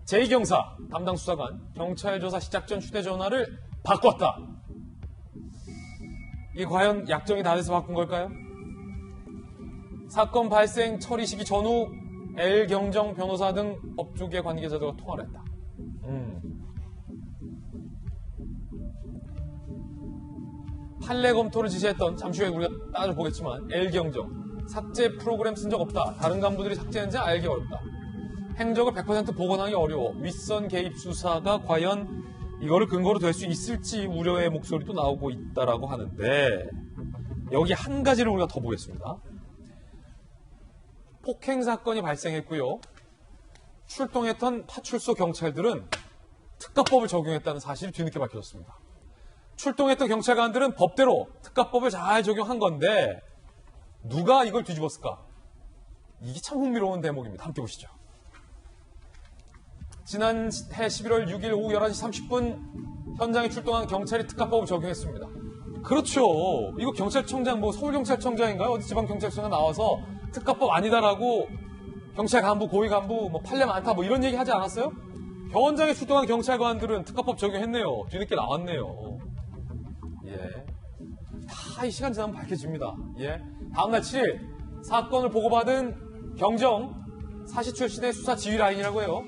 제2경사 담당 수사관 경찰 조사 시작 전 휴대전화를 바꿨다. 이게 과연 약정이 다 돼서 바꾼 걸까요? 사건 발생 처리 시기 전후 L경정 변호사 등 업종계 관계자들과 통화를 했다. 판례 검토를 지시했던 잠시 후에 우리가 따져보겠지만 L경정 삭제 프로그램 쓴 적 없다. 다른 간부들이 삭제했는지 알기 어렵다. 행적을 100% 복원하기 어려워. 윗선 개입 수사가 과연 이거를 근거로 될 수 있을지 우려의 목소리도 나오고 있다라고 하는데 여기 한 가지를 우리가 더 보겠습니다. 폭행 사건이 발생했고요. 출동했던 파출소 경찰들은 특가법을 적용했다는 사실이 뒤늦게 밝혀졌습니다. 출동했던 경찰관들은 법대로 특가법을 잘 적용한 건데 누가 이걸 뒤집었을까? 이게 참 흥미로운 대목입니다. 함께 보시죠. 지난해 11월 6일 오후 11시 30분 현장에 출동한 경찰이 특가법을 적용했습니다. 그렇죠. 이거 경찰청장, 서울경찰청장인가요? 어디 지방경찰청장 나와서 특가법 아니다라고 경찰 간부, 고위 간부, 판례 많다 이런 얘기 하지 않았어요? 현장에 출동한 경찰관들은 특가법 적용했네요. 뒤늦게 나왔네요. 예. 다 이 시간 지나면 밝혀집니다. 예. 다음날 7일 사건을 보고받은 경정 사시 출신의 수사 지휘 라인이라고 해요.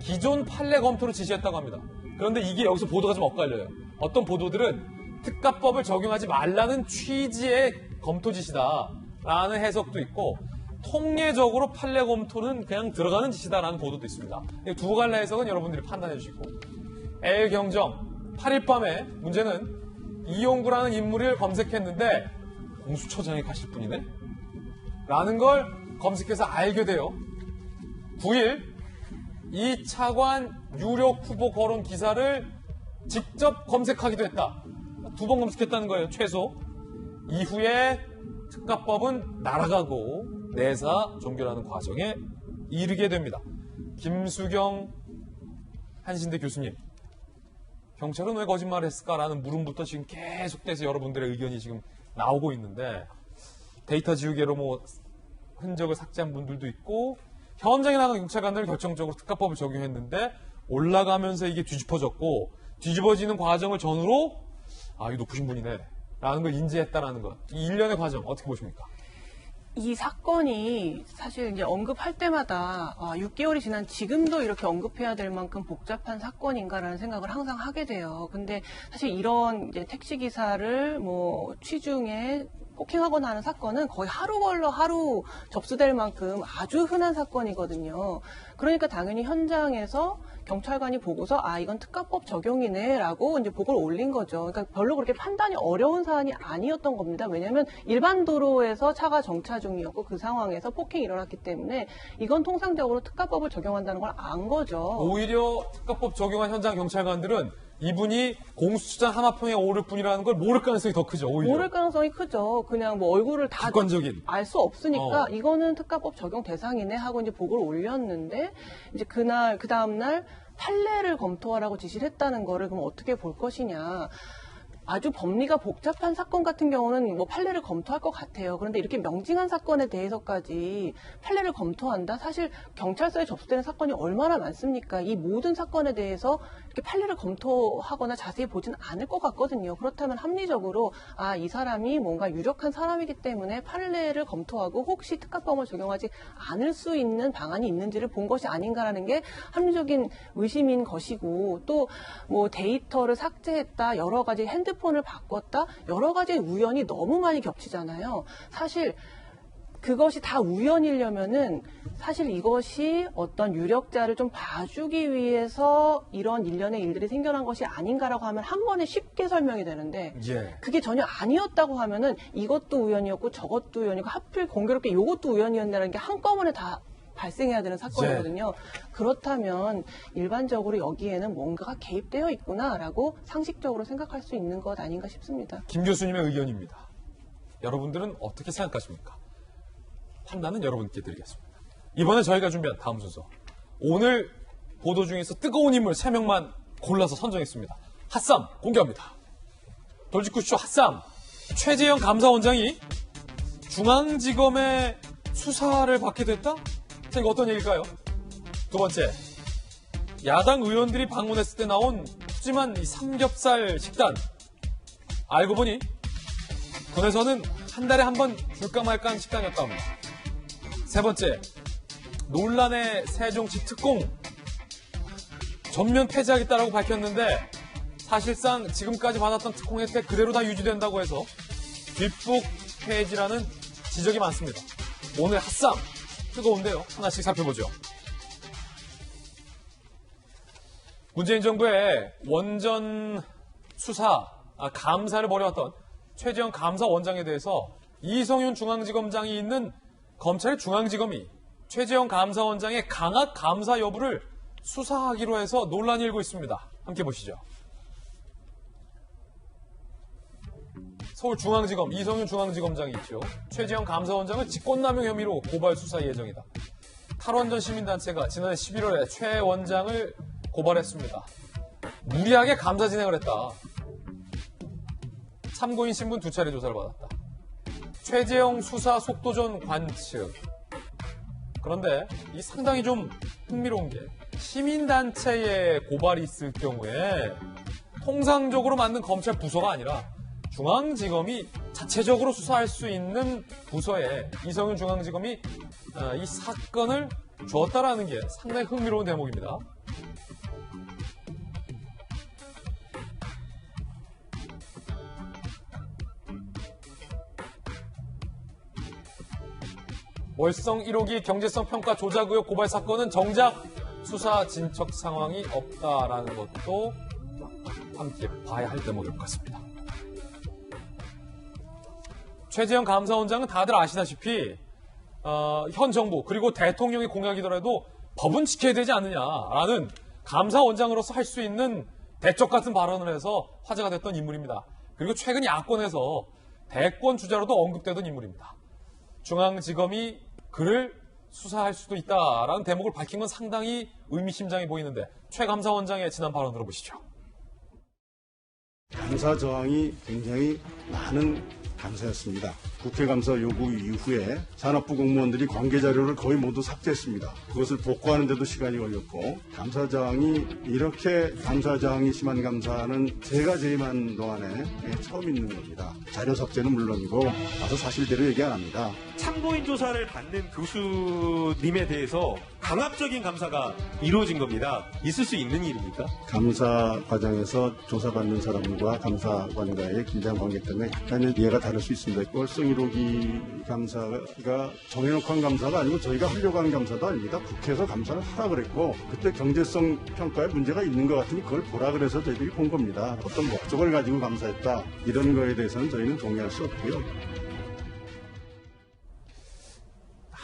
기존 판례 검토를 지시했다고 합니다. 그런데 이게 여기서 보도가 좀 엇갈려요. 어떤 보도들은 특가법을 적용하지 말라는 취지의 검토 지시다라는 해석도 있고 통례적으로 판례 검토는 그냥 들어가는 지시다라는 보도도 있습니다. 두 갈래 해석은 여러분들이 판단해 주시고 L경정 8일 밤에 문제는 이용구라는 인물을 검색했는데 공수처장에 가실 분이네? 라는 걸 검색해서 알게 돼요. 9일 이 차관 유력 후보 거론 기사를 직접 검색하기도 했다. 2번 검색했다는 거예요, 최소. 이후에 특가법은 날아가고 내사 종결하는 과정에 이르게 됩니다. 김수경 한신대 교수님, 경찰은 왜 거짓말을 했을까라는 물음부터 지금 계속돼서 여러분들의 의견이 지금 나오고 있는데 데이터 지우개로 흔적을 삭제한 분들도 있고 현장에 나간 경찰관들 결정적으로 특가법을 적용했는데 올라가면서 이게 뒤집어졌고 뒤집어지는 과정을 전후로 이 높으신 분이네 라는 걸 인지했다라는 것. 이 일련의 과정 어떻게 보십니까? 이 사건이 사실 이제 언급할 때마다 6개월이 지난 지금도 이렇게 언급해야 될 만큼 복잡한 사건인가라는 생각을 항상 하게 돼요. 근데 사실 이런 이제 택시 기사를 취중에 폭행하거나 하는 사건은 거의 하루 걸러 하루 접수될 만큼 아주 흔한 사건이거든요. 그러니까 당연히 현장에서 경찰관이 보고서 이건 특가법 적용이네라고 이제 보고를 올린 거죠. 그러니까 별로 그렇게 판단이 어려운 사안이 아니었던 겁니다. 왜냐하면 일반 도로에서 차가 정차 중이었고 그 상황에서 폭행이 일어났기 때문에 이건 통상적으로 특가법을 적용한다는 걸 안 거죠. 오히려 특가법 적용한 현장 경찰관들은 이분이 공수처장 하마평에 오를 분이라는 걸 모를 가능성이 더 크죠. 오히려. 모를 가능성이 크죠. 그냥 뭐 얼굴을 다 객관적인. 알 수 없으니까 이거는 특가법 적용 대상이네 하고 이제 보고를 올렸는데 이제 그 다음 날 판례를 검토하라고 지시를 했다는 거를 그럼 어떻게 볼 것이냐. 아주 법리가 복잡한 사건 같은 경우는 뭐 판례를 검토할 것 같아요. 그런데 이렇게 명징한 사건에 대해서까지 판례를 검토한다? 사실 경찰서에 접수되는 사건이 얼마나 많습니까? 이 모든 사건에 대해서 이렇게 판례를 검토하거나 자세히 보지는 않을 것 같거든요. 그렇다면 합리적으로 이 사람이 뭔가 유력한 사람이기 때문에 판례를 검토하고 혹시 특가법을 적용하지 않을 수 있는 방안이 있는지를 본 것이 아닌가라는 게 합리적인 의심인 것이고 또 뭐 데이터를 삭제했다, 여러 가지 핸드폰을 바꿨다, 여러 가지 우연이 너무 많이 겹치잖아요. 사실 그것이 다 우연이려면은 사실 이것이 어떤 유력자를 좀 봐주기 위해서 이런 일련의 일들이 생겨난 것이 아닌가라고 하면 한 번에 쉽게 설명이 되는데 그게 전혀 아니었다고 하면은 이것도 우연이었고 저것도 우연이고 하필 공교롭게 이것도 우연이었다는 게 한꺼번에 다 발생해야 되는 사건이거든요. 그렇다면 일반적으로 여기에는 뭔가가 개입되어 있구나라고 상식적으로 생각할 수 있는 것 아닌가 싶습니다. 김 교수님의 의견입니다. 여러분들은 어떻게 생각하십니까? 판단은 여러분께 드리겠습니다. 이번에 저희가 준비한 다음 순서. 오늘 보도 중에서 뜨거운 인물 3명만 골라서 선정했습니다. 핫쌈 공개합니다. 돌직구쇼 핫쌈. 최재형 감사원장이 중앙지검의 수사를 받게 됐다? 자, 이거 어떤 얘기일까요? 두 번째, 야당 의원들이 방문했을 때 나온 푸짐한 이 삼겹살 식단. 알고 보니 군에서는 한 달에 한 번 줄까 말까 하는 식단이었다 합니다. 세 번째, 논란의 세종시 특공 전면 폐지하겠다라고 밝혔는데 사실상 지금까지 받았던 특공 혜택 그대로 다 유지된다고 해서 뒷북 폐지라는 지적이 많습니다. 오늘 핫쌈 뜨거운데요. 하나씩 살펴보죠. 문재인 정부의 원전 수사, 감사를 벌여왔던 최재형 감사원장에 대해서 이성윤 중앙지검장이 있는 검찰의 중앙지검이 최재형 감사원장의 강압 감사 여부를 수사하기로 해서 논란이 일고 있습니다. 함께 보시죠. 서울중앙지검 이성윤 중앙지검장이 있죠. 최재형 감사원장을 직권남용 혐의로 고발 수사 예정이다. 탈원전 시민단체가 지난해 11월에 최 원장을 고발했습니다. 무리하게 감사 진행을 했다. 참고인 신분 2차례 조사를 받았다. 최재형 수사 속도전 관측. 그런데 이 상당히 좀 흥미로운 게 시민단체에 고발이 있을 경우에 통상적으로 만든 검찰 부서가 아니라 중앙지검이 자체적으로 수사할 수 있는 부서에 이성윤 중앙지검이 이 사건을 주었다라는 게 상당히 흥미로운 대목입니다. 월성 1호기 경제성 평가 조작 의혹 고발 사건은 정작 수사 진척 상황이 없다라는 것도 함께 봐야 할 대목일 것 같습니다. 최재형 감사원장은 다들 아시다시피 현 정부 그리고 대통령의 공약이더라도 법은 지켜야 되지 않느냐라는 감사원장으로서 할 수 있는 대적 같은 발언을 해서 화제가 됐던 인물입니다. 그리고 최근 야권에서 대권 주자로도 언급되던 인물입니다. 중앙지검이 그를 수사할 수도 있다라는 대목을 밝힌 건 상당히 의미심장해 보이는데 최 감사원장의 지난 발언 들어보시죠. 감사 저항이 굉장히 많은 감사였습니다. 국회감사 요구 이후에 산업부 공무원들이 관계 자료를 거의 모두 삭제했습니다. 그것을 복구하는 데도 시간이 걸렸고 감사 저항이 이렇게 감사 저항이 심한 감사는 제가 재임한 동안에 처음 있는 겁니다. 자료 삭제는 물론이고 와서 사실대로 얘기 안 합니다. 참고인 조사를 받는 교수님에 대해서 강압적인 감사가 이루어진 겁니다. 있을 수 있는 일입니까? 감사 과정에서 조사받는 사람과 감사관과의 긴장 관계 때문에 약간은 이해가 다를 수 있습니다. 월성 1호기 감사가 정해놓고 한 감사가 아니고 저희가 하려고 하는 감사도 아닙니다. 국회에서 감사를 하라 그랬고 그때 경제성 평가에 문제가 있는 것 같으니 그걸 보라 그래서 저희들이 본 겁니다. 어떤 목적을 가지고 감사했다 이런 거에 대해서는 저희는 동의할 수 없고요.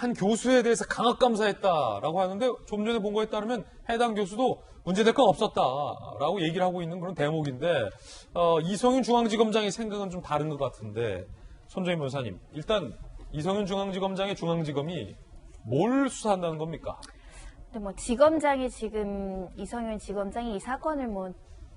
한 교수에 대해서 강압 감사했다라고 하는데 좀 전에 본 거에 따르면 해당 교수도 문제될 건 없었다라고 얘기를 하고 있는 그런 대목인데 이성윤 중앙지검장의 생각은 좀 다른 것 같은데 손정인 변호사님, 일단 이성윤 중앙지검장의 중앙지검이 뭘 수사한다는 겁니까? 근데 뭐 지검장이 지금 이성윤 지검장이 이 사건을 뭐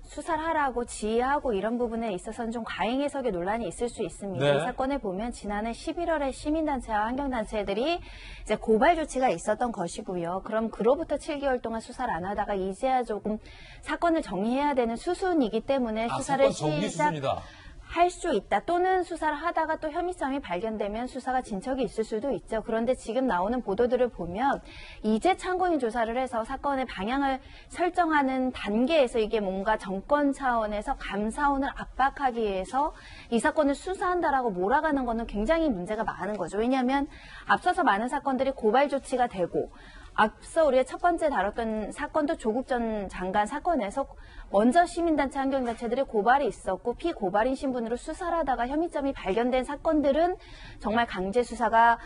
수사를 하라고 지휘하고 이런 부분에 있어서는 좀 과잉 해석의 논란이 있을 수 있습니다. 네. 이 사건을 보면 지난해 11월에 시민단체와 환경단체들이 이제 고발 조치가 있었던 것이고요. 그럼 그로부터 7개월 동안 수사를 안 하다가 이제야 조금 사건을 정리해야 되는 수순이기 때문에 수사를 사건 정리 수순이다. 할 수 있다. 또는 수사를 하다가 또 혐의성이 발견되면 수사가 진척이 있을 수도 있죠. 그런데 지금 나오는 보도들을 보면 이제 참고인 조사를 해서 사건의 방향을 설정하는 단계에서 이게 뭔가 정권 차원에서 감사원을 압박하기 위해서 이 사건을 수사한다라고 몰아가는 거는 굉장히 문제가 많은 거죠. 왜냐하면 앞서서 많은 사건들이 고발 조치가 되고 앞서 우리가 첫 번째 다뤘던 사건도 조국 전 장관 사건에서 먼저 시민단체, 환경단체들의 고발이 있었고 피고발인 신분으로 수사를 하다가 혐의점이 발견된 사건들은 정말 강제 수사가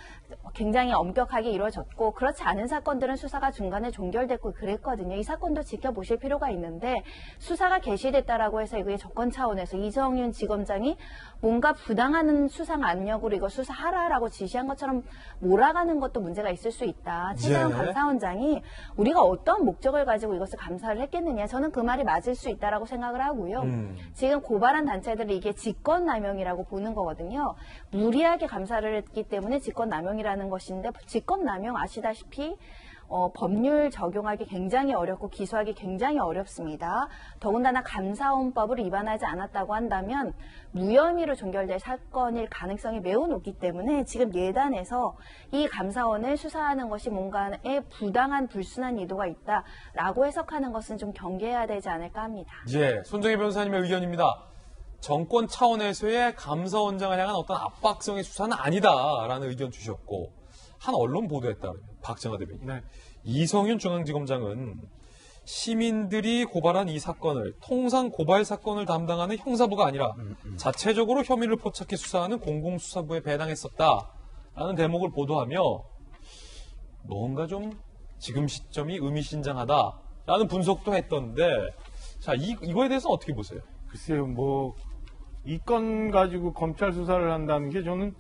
굉장히 엄격하게 이루어졌고 그렇지 않은 사건들은 수사가 중간에 종결됐고 그랬거든요. 이 사건도 지켜보실 필요가 있는데 수사가 개시됐다라고 해서 이게 정권 차원에서 이성윤 지검장이 뭔가 부당한 수상 압력으로 이거 수사하라라고 지시한 것처럼 몰아가는 것도 문제가 있을 수 있다. 최재형 감사원장이 우리가 어떤 목적을 가지고 이것을 감사를 했겠느냐. 저는 그 말이 맞을 수 있다라고 생각을 하고요. 지금 고발한 단체들이 이게 직권남용이라고 보는 거거든요. 무리하게 감사를 했기 때문에 직권남용이라는 것인데 직권남용 아시다시피 법률 적용하기 굉장히 어렵고 기소하기 굉장히 어렵습니다. 더군다나 감사원법을 위반하지 않았다고 한다면 무혐의로 종결될 사건일 가능성이 매우 높기 때문에 지금 예단에서 이 감사원을 수사하는 것이 뭔가에 부당한 불순한 의도가 있다라고 해석하는 것은 좀 경계해야 되지 않을까 합니다. 예, 손정희 변호사님의 의견입니다. 정권 차원에서의 감사원장을 향한 어떤 압박성의 수사는 아니다라는 의견 주셨고 한 언론 보도에 따르면 박정하 대변인, 네. 이성윤 중앙지검장은 시민들이 고발한 이 사건을 통상 고발 사건을 담당하는 형사부가 아니라 자체적으로 혐의를 포착해 수사하는 공공수사부에 배당했었다라는 대목을 보도하며 뭔가 좀 지금 시점이 의미심장하다라는 분석도 했던데 자 이거에 대해서 어떻게 보세요? 글쎄요, 뭐 이 건 가지고 검찰 수사를 한다는 게 저는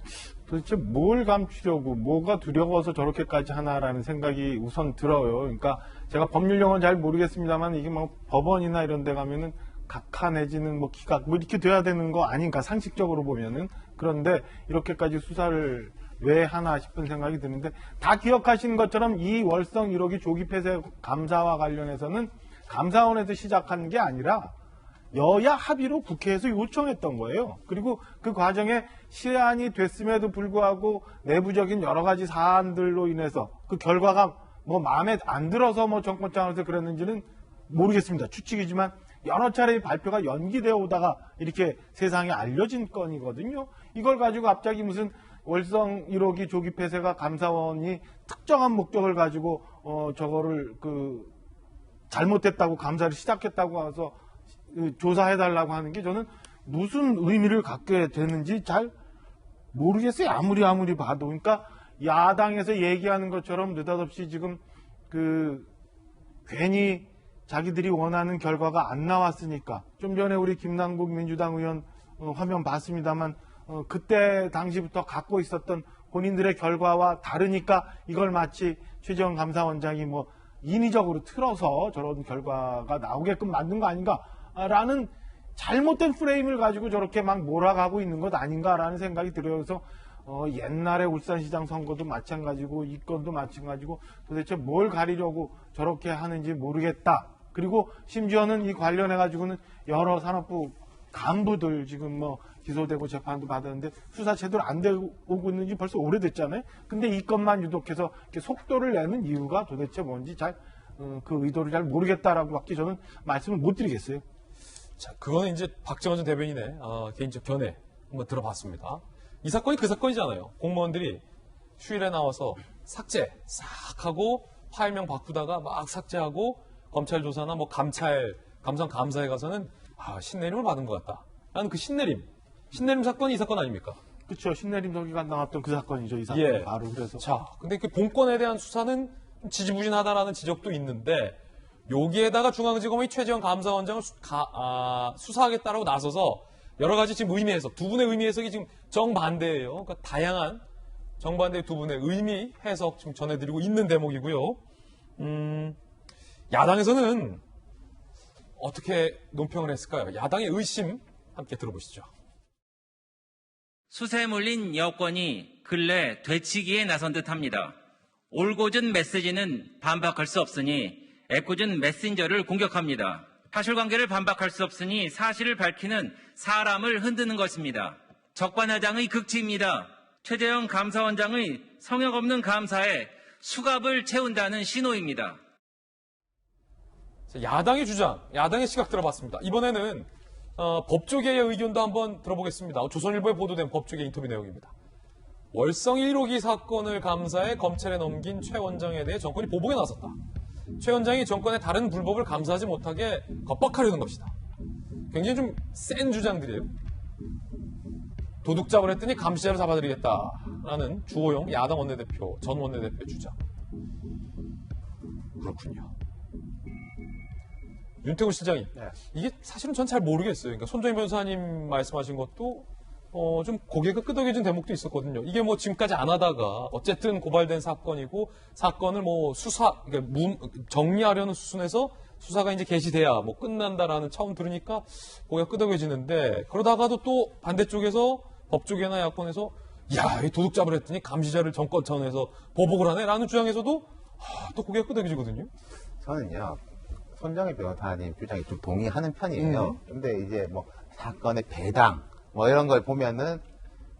도대체 뭘 감추려고 뭐가 두려워서 저렇게까지 하나라는 생각이 우선 들어요. 그러니까 제가 법률 용어는 잘 모르겠습니다만 이게 뭐 법원이나 이런 데 가면은 각하 내지는 뭐 기각 뭐 이렇게 돼야 되는 거 아닌가 상식적으로 보면은. 그런데 이렇게까지 수사를 왜 하나 싶은 생각이 드는데 다 기억하시는 것처럼 이 월성 1호기 조기 폐쇄 감사와 관련해서는 감사원에서 시작한 게 아니라 여야 합의로 국회에서 요청했던 거예요. 그리고 그 과정에 시한이 됐음에도 불구하고 내부적인 여러 가지 사안들로 인해서 그 결과가 뭐 마음에 안 들어서 뭐 정권 차원에서 그랬는지는 모르겠습니다. 추측이지만 여러 차례 발표가 연기되어 오다가 이렇게 세상에 알려진 건이거든요. 이걸 가지고 갑자기 무슨 월성 1호기 조기 폐쇄가 감사원이 특정한 목적을 가지고 저거를 잘못했다고 감사를 시작했다고 해서 조사해달라고 하는 게 저는 무슨 의미를 갖게 되는지 잘 모르겠어요. 아무리 봐도. 그러니까 야당에서 얘기하는 것처럼 느닷없이 지금 괜히 자기들이 원하는 결과가 안 나왔으니까 좀 전에 우리 김남국 민주당 의원 화면 봤습니다만 그때 당시부터 갖고 있었던 본인들의 결과와 다르니까 이걸 마치 최재형 감사원장이 뭐 인위적으로 틀어서 저런 결과가 나오게끔 만든 거 아닌가라는 잘못된 프레임을 가지고 저렇게 막 몰아가고 있는 것 아닌가라는 생각이 들어요. 그래서 옛날에 울산시장 선거도 마찬가지고 이 건도 마찬가지고 도대체 뭘 가리려고 저렇게 하는지 모르겠다. 그리고 심지어는 이 관련해가지고는 여러 산업부 간부들 지금 뭐 기소되고 재판도 받았는데 수사 제대로 안 되고 오고 있는지 벌써 오래됐잖아요. 근데 이 건만 유독해서 이렇게 속도를 내는 이유가 도대체 뭔지 그 의도를 잘 모르겠다라고 밖에 저는 말씀을 못 드리겠어요. 자, 그거는 이제 박정하 전 대변인의 개인적 견해 한번 들어봤습니다. 이 사건이 그 사건이잖아요. 공무원들이 휴일에 나와서 삭제 싹 하고 파일명 바꾸다가 막 삭제하고 검찰 조사나 뭐 감사에 가서는 신내림을 받은 것 같다. 라는 그 신내림 사건이 이 사건 아닙니까? 그렇죠. 신내림덕이가 나왔던 그 사건이죠. 이 사건 예. 바로 그래서. 자, 근데 그 본건에 대한 수사는 지지부진하다라는 지적도 있는데 여기에다가 중앙지검의 최재형 감사원장을 수사하겠다라고 나서서 여러 가지 지금 의미 해석, 두 분의 의미 해석이 지금 정반대예요. 그러니까 다양한 정반대의 두 분의 의미 해석 지금 전해드리고 있는 대목이고요. 야당에서는 어떻게 논평을 했을까요? 야당의 의심 함께 들어보시죠. 수세에 몰린 여권이 근래 되치기에 나선 듯합니다. 올곧은 메시지는 반박할 수 없으니 애꿎은 메신저를 공격합니다. 사실관계를 반박할 수 없으니 사실을 밝히는 사람을 흔드는 것입니다. 적반하장의 극치입니다. 최재형 감사원장의 성역 없는 감사에 수갑을 채운다는 신호입니다. 야당의 주장, 야당의 시각 들어봤습니다. 이번에는 법조계의 의견도 한번 들어보겠습니다. 조선일보에 보도된 법조계 인터뷰 내용입니다. 월성 1호기 사건을 감사해 검찰에 넘긴 최 원장에 대해 정권이 보복에 나섰다. 최 원장이 정권의 다른 불법을 감사하지 못하게 겁박하려는 것이다. 굉장히 좀 센 주장들이에요. 도둑 잡으려 했더니 감시자를 잡아드리겠다라는 주호영 야당 원내대표, 전 원내대표의 주장. 그렇군요. 윤태곤 실장님, 이게 사실은 전 잘 모르겠어요. 그러니까 손정희 변호사님 말씀하신 것도 좀 고개가 끄덕여진 대목도 있었거든요. 이게 뭐 지금까지 안 하다가 어쨌든 고발된 사건이고 사건을 뭐 그러니까 정리하려는 수순에서 수사가 이제 개시돼야 뭐 끝난다라는 처음 들으니까 고개가 끄덕여지는데 그러다가도 또 반대쪽에서 법조계나 야권에서 야, 이 도둑 잡으려 했더니 감시자를 정권 차원에서 보복을 하네라는 주장에서도 또 고개가 끄덕여지거든요. 저는요. 손정희 변호사님 주장에 좀 동의하는 편이에요. 근데 이제 뭐 사건의 배당 뭐 이런 걸 보면은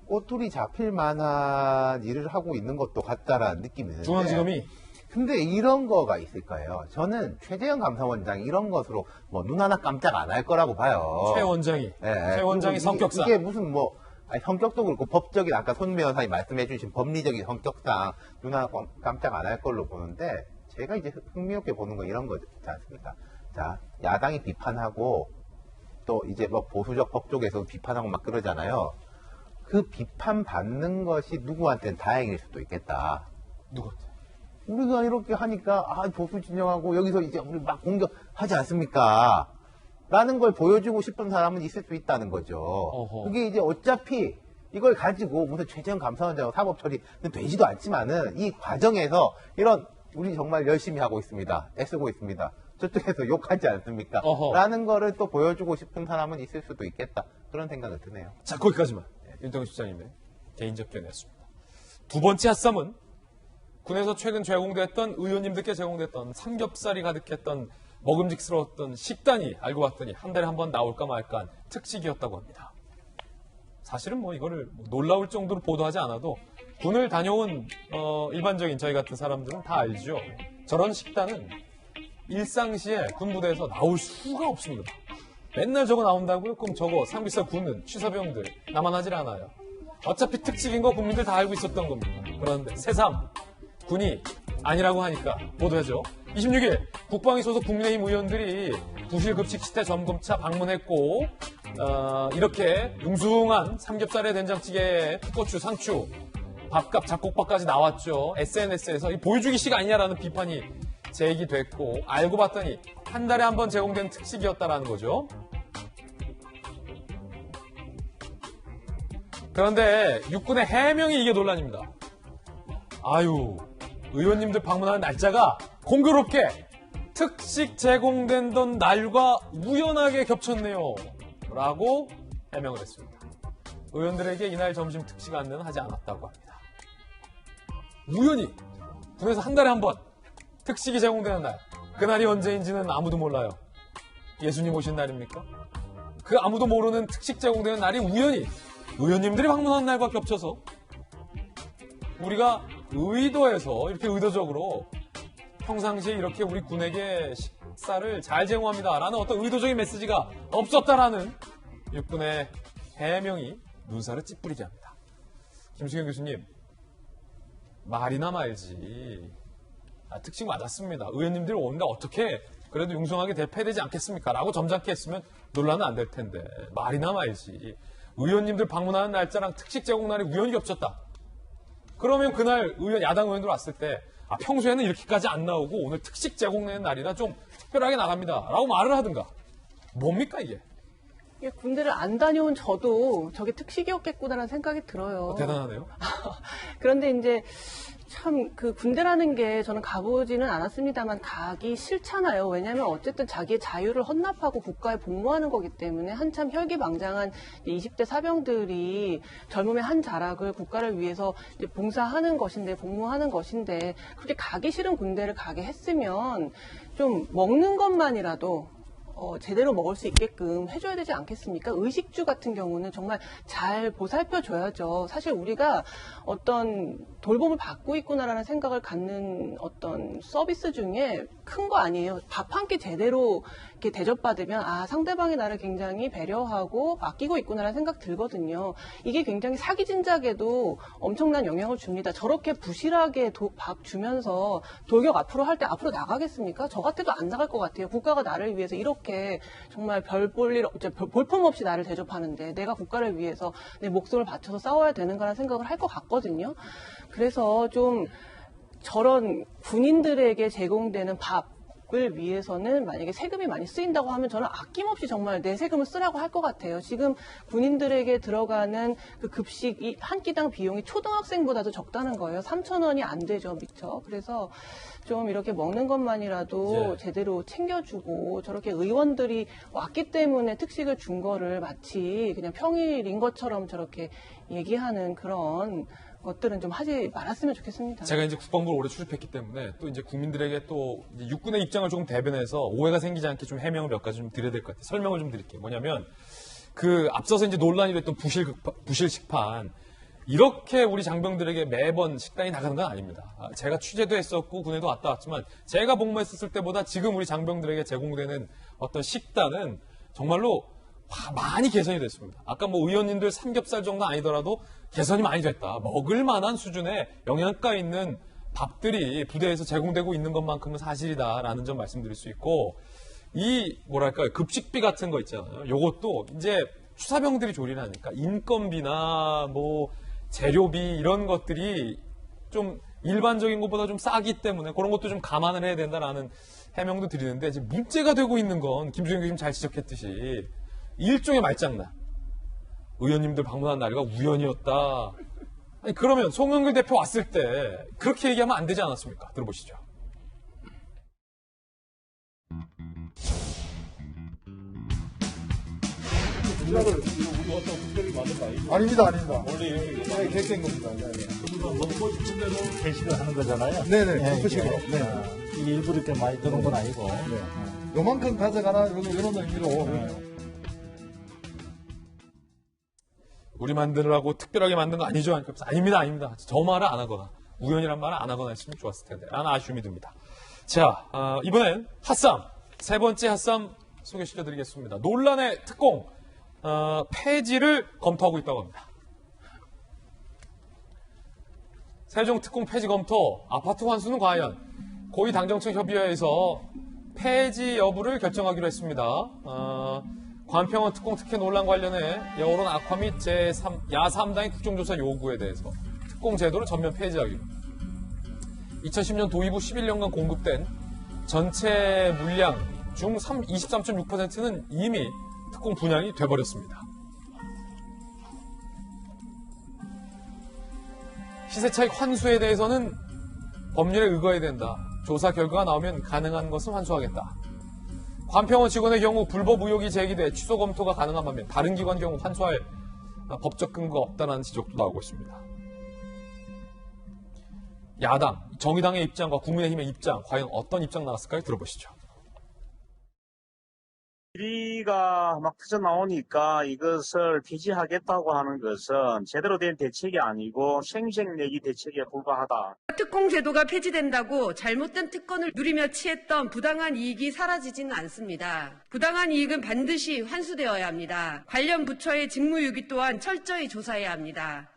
꼬투리 잡힐 만한 일을 하고 있는 것도 같다라는 느낌이 드는데 중앙지검이 근데 이런 거가 있을까요? 저는 최재형 감사원장이 이런 것으로 뭐 눈 하나 깜짝 안 할 거라고 봐요. 최 원장이 네. 최 원장이 성격상 이게 무슨 뭐 성격도 그렇고 법적인 아까 손 변호사님 말씀해주신 법리적인 성격상 눈 하나 깜짝 안 할 걸로 보는데 제가 이제 흥미롭게 보는 건 이런 거지 않습니까? 자, 야당이 비판하고 또 이제 뭐 보수적 법조계에서 비판하고 막 그러잖아요. 그 비판 받는 것이 누구한테는 다행일 수도 있겠다. 누구한테? 우리가 이렇게 하니까 보수 진영하고 여기서 이제 우리 막 공격하지 않습니까? 라는 걸 보여주고 싶은 사람은 있을 수 있다는 거죠. 어허. 그게 이제 어차피 이걸 가지고 무슨 최재형 감사원장 사법 처리는 되지도 않지만은 이 과정에서 이런 우리 정말 열심히 하고 있습니다. 애쓰고 있습니다. 저쪽에서 욕하지 않습니까? 어허. 라는 거를 또 보여주고 싶은 사람은 있을 수도 있겠다. 그런 생각이 드네요. 자, 거기까지만 윤태곤 실장님의 개인적 견해였습니다. 두 번째 핫삼은 군에서 최근 제공됐던 의원님들께 제공됐던 삼겹살이 가득했던 먹음직스러웠던 식단이 알고 봤더니 한 달에 한 번 나올까 말까 한 특식이었다고 합니다. 사실은 뭐 이거를 놀라울 정도로 보도하지 않아도 군을 다녀온 일반적인 저희 같은 사람들은 다 알죠. 저런 식단은 일상시에 군부대에서 나올 수가 없습니다. 맨날 저거 나온다고요? 그럼 저거 삼겹살 굽는 취사병들 나만 하질 않아요. 어차피 특식인 거 국민들 다 알고 있었던 겁니다. 그런데 새삼 군이 아니라고 하니까 보도하죠. 26일 국방위 소속 국민의힘 의원들이 부실급식 시대 점검차 방문했고 이렇게 융숭한 삼겹살에 된장찌개에 풋고추, 상추, 밥값, 잡곡밥까지 나왔죠. SNS에서 보여주기식 아니냐라는 비판이 제기됐고 알고 봤더니 한 달에 한 번 제공된 특식이었다라는 거죠. 그런데 육군의 해명이 이게 논란입니다. 아유, 의원님들 방문하는 날짜가 공교롭게 특식 제공된던 날과 우연하게 겹쳤네요. 라고 해명을 했습니다. 의원들에게 이날 점심 특식 안내는 하지 않았다고 합니다. 우연히 군에서 한 달에 한 번 특식이 제공되는 날, 그날이 언제인지는 아무도 몰라요. 예수님 오신 날입니까? 그 아무도 모르는 특식 제공되는 날이 우연히 의원님들이 방문한 날과 겹쳐서 우리가 의도해서 이렇게 의도적으로 평상시에 이렇게 우리 군에게 식사를 잘 제공합니다 라는 어떤 의도적인 메시지가 없었다라는 육군의 해명이 눈살을 찌푸리게 합니다. 김수경 교수님, 말이나 말지. 특식 맞았습니다. 의원님들이 오는데 어떻게 그래도 융숭하게 대패되지 않겠습니까? 라고 점잖게 했으면 논란은 안 될 텐데 말이나 말지. 의원님들 방문하는 날짜랑 특식 제공 날이 우연히 겹쳤다. 그러면 그날 야당 의원들 왔을 때 평소에는 이렇게까지 안 나오고 오늘 특식 제공되는 날이라 좀 특별하게 나갑니다. 라고 말을 하든가. 뭡니까 이게? 군대를 안 다녀온 저도 저게 특식이었겠구나라는 생각이 들어요. 대단하네요. 그런데 이제 참 그 군대라는 게 저는 가보지는 않았습니다만 가기 싫잖아요. 왜냐하면 어쨌든 자기의 자유를 헌납하고 국가에 복무하는 거기 때문에 한참 혈기방장한 20대 사병들이 젊음의 한 자락을 국가를 위해서 이제 봉사하는 것인데 복무하는 것인데 그렇게 가기 싫은 군대를 가게 했으면 좀 먹는 것만이라도 제대로 먹을 수 있게끔 해줘야 되지 않겠습니까? 의식주 같은 경우는 정말 잘 보살펴줘야죠. 사실 우리가 어떤 돌봄을 받고 있구나라는 생각을 갖는 어떤 서비스 중에 큰 거 아니에요. 밥 한 끼 제대로 이렇게 대접받으면 상대방이 나를 굉장히 배려하고 아끼고 있구나라는 생각 들거든요. 이게 굉장히 사기 진작에도 엄청난 영향을 줍니다. 저렇게 부실하게 밥 주면서 돌격 앞으로 할 때 앞으로 나가겠습니까? 저 같아도 안 나갈 것 같아요. 국가가 나를 위해서 이렇게 정말 볼품없이 나를 대접하는데 내가 국가를 위해서 내 목숨을 바쳐서 싸워야 되는 거라는 생각을 할 것 같거든요. 그래서 좀 저런 군인들에게 제공되는 밥을 위해서는 만약에 세금이 많이 쓰인다고 하면 저는 아낌없이 정말 내 세금을 쓰라고 할 것 같아요. 지금 군인들에게 들어가는 그 급식 한 끼당 비용이 초등학생보다도 적다는 거예요. 3,000원이 안 되죠, 미처. 그래서 좀 이렇게 먹는 것만이라도 제대로 챙겨주고 저렇게 의원들이 왔기 때문에 특식을 준 거를 마치 그냥 평일인 것처럼 저렇게 얘기하는 그런 것들은 좀 하지 말았으면 좋겠습니다. 제가 이제 국방부를 오래 출입했기 때문에 또 이제 국민들에게 또 이제 육군의 입장을 조금 대변해서 오해가 생기지 않게 좀 해명을 몇 가지 좀 드려야 될 것 같아요. 설명을 좀 드릴게요. 뭐냐면 앞서서 이제 논란이 됐던 부실 식판 이렇게 우리 장병들에게 매번 식단이 나가는 건 아닙니다. 제가 취재도 했었고 군에도 왔다 왔지만 제가 복무했었을 때보다 지금 우리 장병들에게 제공되는 어떤 식단은 정말로 많이 개선이 됐습니다. 아까 의원님들 삼겹살 정도 아니더라도 개선이 많이 됐다. 먹을 만한 수준의 영양가 있는 밥들이 부대에서 제공되고 있는 것만큼은 사실이다라는 점 말씀드릴 수 있고 급식비 같은 거 있잖아요. 요것도 이제 추사병들이 조리를 하니까 인건비나 재료비 이런 것들이 좀 일반적인 것보다 좀 싸기 때문에 그런 것도 좀 감안을 해야 된다라는 해명도 드리는데 지금 문제가 되고 있는 건 김수영 교수님 잘 지적했듯이 일종의 말장난. 의원님들 방문한 날이가 우연이었다. 그러면 송영길 대표 왔을 때 그렇게 얘기하면 안 되지 않았습니까? 들어보시죠. 아닙니다, 아닙니다. 원래 이렇게 객된 겁니다. 먹고 싶은 대로 게시를 하는 거잖아요. 네네, 먹으시고. 이게 일부러 이렇게 많이 드는 건 아니고. 요만큼 가져가라, 이런 의미로. 우리 만드느라고 특별하게 만든 거 아니죠? 아닙니다, 아닙니다. 저 말을 안 하거나 우연이란 말을 안 하거나 했으면 좋았을 텐데 라는 아쉬움이 듭니다. 자, 이번엔 핫쌈 세 번째 핫쌈 소개시켜드리겠습니다. 논란의 특공 폐지를 검토하고 있다고 합니다. 세종 특공 폐지 검토 아파트 환수는 과연 고위 당정청 협의회에서 폐지 여부를 결정하기로 했습니다. 관평원 특공 특혜 논란 관련해 여론 악화 및 야3당의 국정조사 요구에 대해서 특공 제도를 전면 폐지하기로 2010년 도입 후 11년간 공급된 전체 물량 중 23.6%는 이미 특공 분양이 돼버렸습니다. 시세 차익 환수에 대해서는 법률에 의거해야 된다. 조사 결과가 나오면 가능한 것은 환수하겠다. 관평원 직원의 경우 불법 의혹이 제기돼 취소 검토가 가능한 반면 다른 기관 경우 환수할 법적 근거가 없다는 지적도 나오고 있습니다. 야당, 정의당의 입장과 국민의힘의 입장, 과연 어떤 입장 나왔을까요? 들어보시죠. 비리가 막 터져나오니까 이것을 폐지하겠다고 하는 것은 제대로 된 대책이 아니고 생색내기 대책에 불과하다. 특공 제도가 폐지된다고 잘못된 특권을 누리며 취했던 부당한 이익이 사라지지는 않습니다. 부당한 이익은 반드시 환수되어야 합니다. 관련 부처의 직무유기 또한 철저히 조사해야 합니다.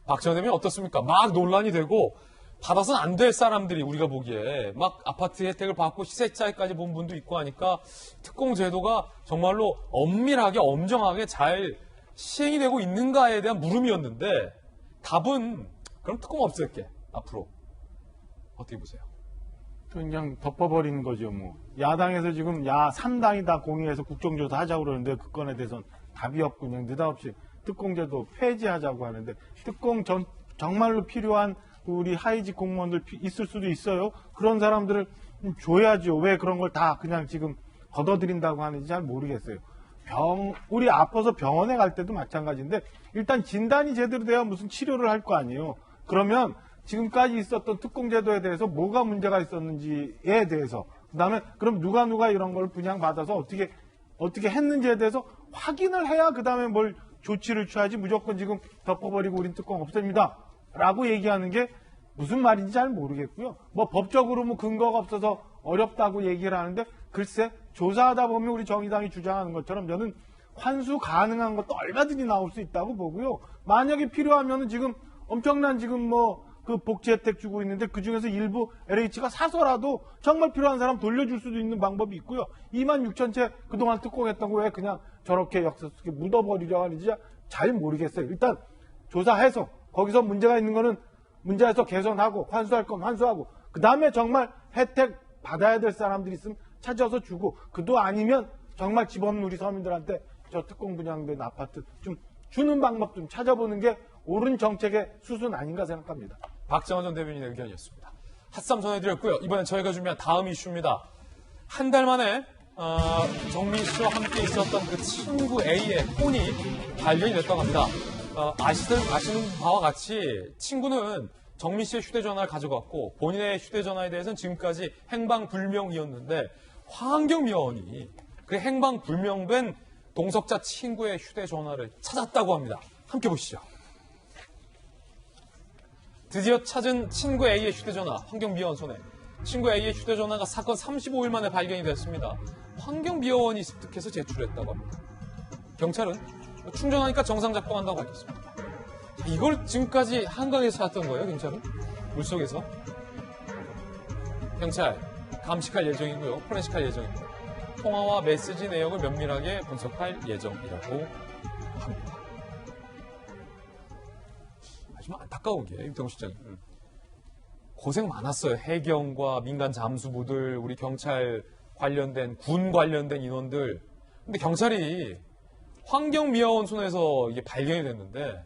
박 전 대표는 어떻습니까? 막 논란이 되고 받아서는 안 될 사람들이 우리가 보기에 막 아파트 혜택을 받고 시세 차익까지 본 분도 있고 하니까 특공 제도가 정말로 엄밀하게 엄정하게 잘 시행이 되고 있는가에 대한 물음이었는데 답은 그럼 특검 없앨게 앞으로 어떻게 보세요? 그냥 덮어버리는 거죠. 뭐 야당에서 지금 3당이 다 공의해서 국정조사 하자고 그러는데 그 건에 대해서는 답이 없고 그냥 느닷없이 특공제도 폐지하자고 하는데 특공 정말로 필요한 우리 하위직 공무원들 있을 수도 있어요. 그런 사람들을 줘야죠. 왜 그런 걸 다 그냥 지금 걷어들인다고 하는지 잘 모르겠어요. 우리 아파서 병원에 갈 때도 마찬가지인데 일단 진단이 제대로 돼야 무슨 치료를 할 거 아니에요. 그러면 지금까지 있었던 특공제도에 대해서 뭐가 문제가 있었는지에 대해서 그다음에 그럼 누가 이런 걸 분양받아서 어떻게 했는지에 대해서 확인을 해야 그다음에 뭘 조치를 취하지 무조건 지금 덮어버리고 우린 특공 없앱니다 라고 얘기하는 게 무슨 말인지 잘 모르겠고요. 뭐 법적으로 뭐 근거가 없어서 어렵다고 얘기를 하는데 글쎄 조사하다 보면 우리 정의당이 주장하는 것처럼 저는 환수 가능한 것도 얼마든지 나올 수 있다고 보고요. 만약에 필요하면은 지금 엄청난 지금 뭐 그 복지 혜택 주고 있는데 그 중에서 일부 LH가 사서라도 정말 필요한 사람 돌려줄 수도 있는 방법이 있고요. 26,000채 그동안 특공했던 거 왜 그냥 저렇게 역사 속에 묻어버리려 하는지 잘 모르겠어요. 일단 조사해서 거기서 문제가 있는 거는 문제에서 개선하고 환수할 건 환수하고 그 다음에 정말 혜택 받아야 될 사람들이 있으면 찾아서 주고 그도 아니면 정말 집 없는 우리 서민들한테 저 특공 분양된 아파트 좀 주는 방법 좀 찾아보는 게 옳은 정책의 수순 아닌가 생각합니다. 박정원 전 대변인의 의견이었습니다. 핫쌈 전해드렸고요. 이번엔 저희가 준비한 다음 이슈입니다. 한 달 만에 정민 씨와 함께 있었던 그 친구 A의 폰이 발견이 됐다고 합니다. 아시는 바와 같이 친구는 정민 씨의 휴대전화를 가져갔고 본인의 휴대전화에 대해서는 지금까지 행방불명이었는데 환경미화원이 그 행방불명된 동석자 친구의 휴대전화를 찾았다고 합니다. 함께 보시죠. 드디어 찾은 친구 A의 휴대전화, 환경미화원 손에. 친구 A의 휴대전화가 사건 35일 만에 발견이 됐습니다. 환경미화원이 습득해서 제출했다고 합니다. 경찰은 충전하니까 정상 작동한다고 밝혔습니다. 이걸 지금까지 한강에서 찾았던 거예요, 경찰은? 물속에서. 경찰 감식할 예정이고요. 포렌식할 예정입니다. 통화와 메시지 내용을 면밀하게 분석할 예정이라고 합니다. 좀 안타까운 게 임태웅 실장님 고생 많았어요. 해경과 민간 잠수부들, 우리 경찰 관련된 군 관련된 인원들. 근데 경찰이 환경미화원 손에서 이게 발견이 됐는데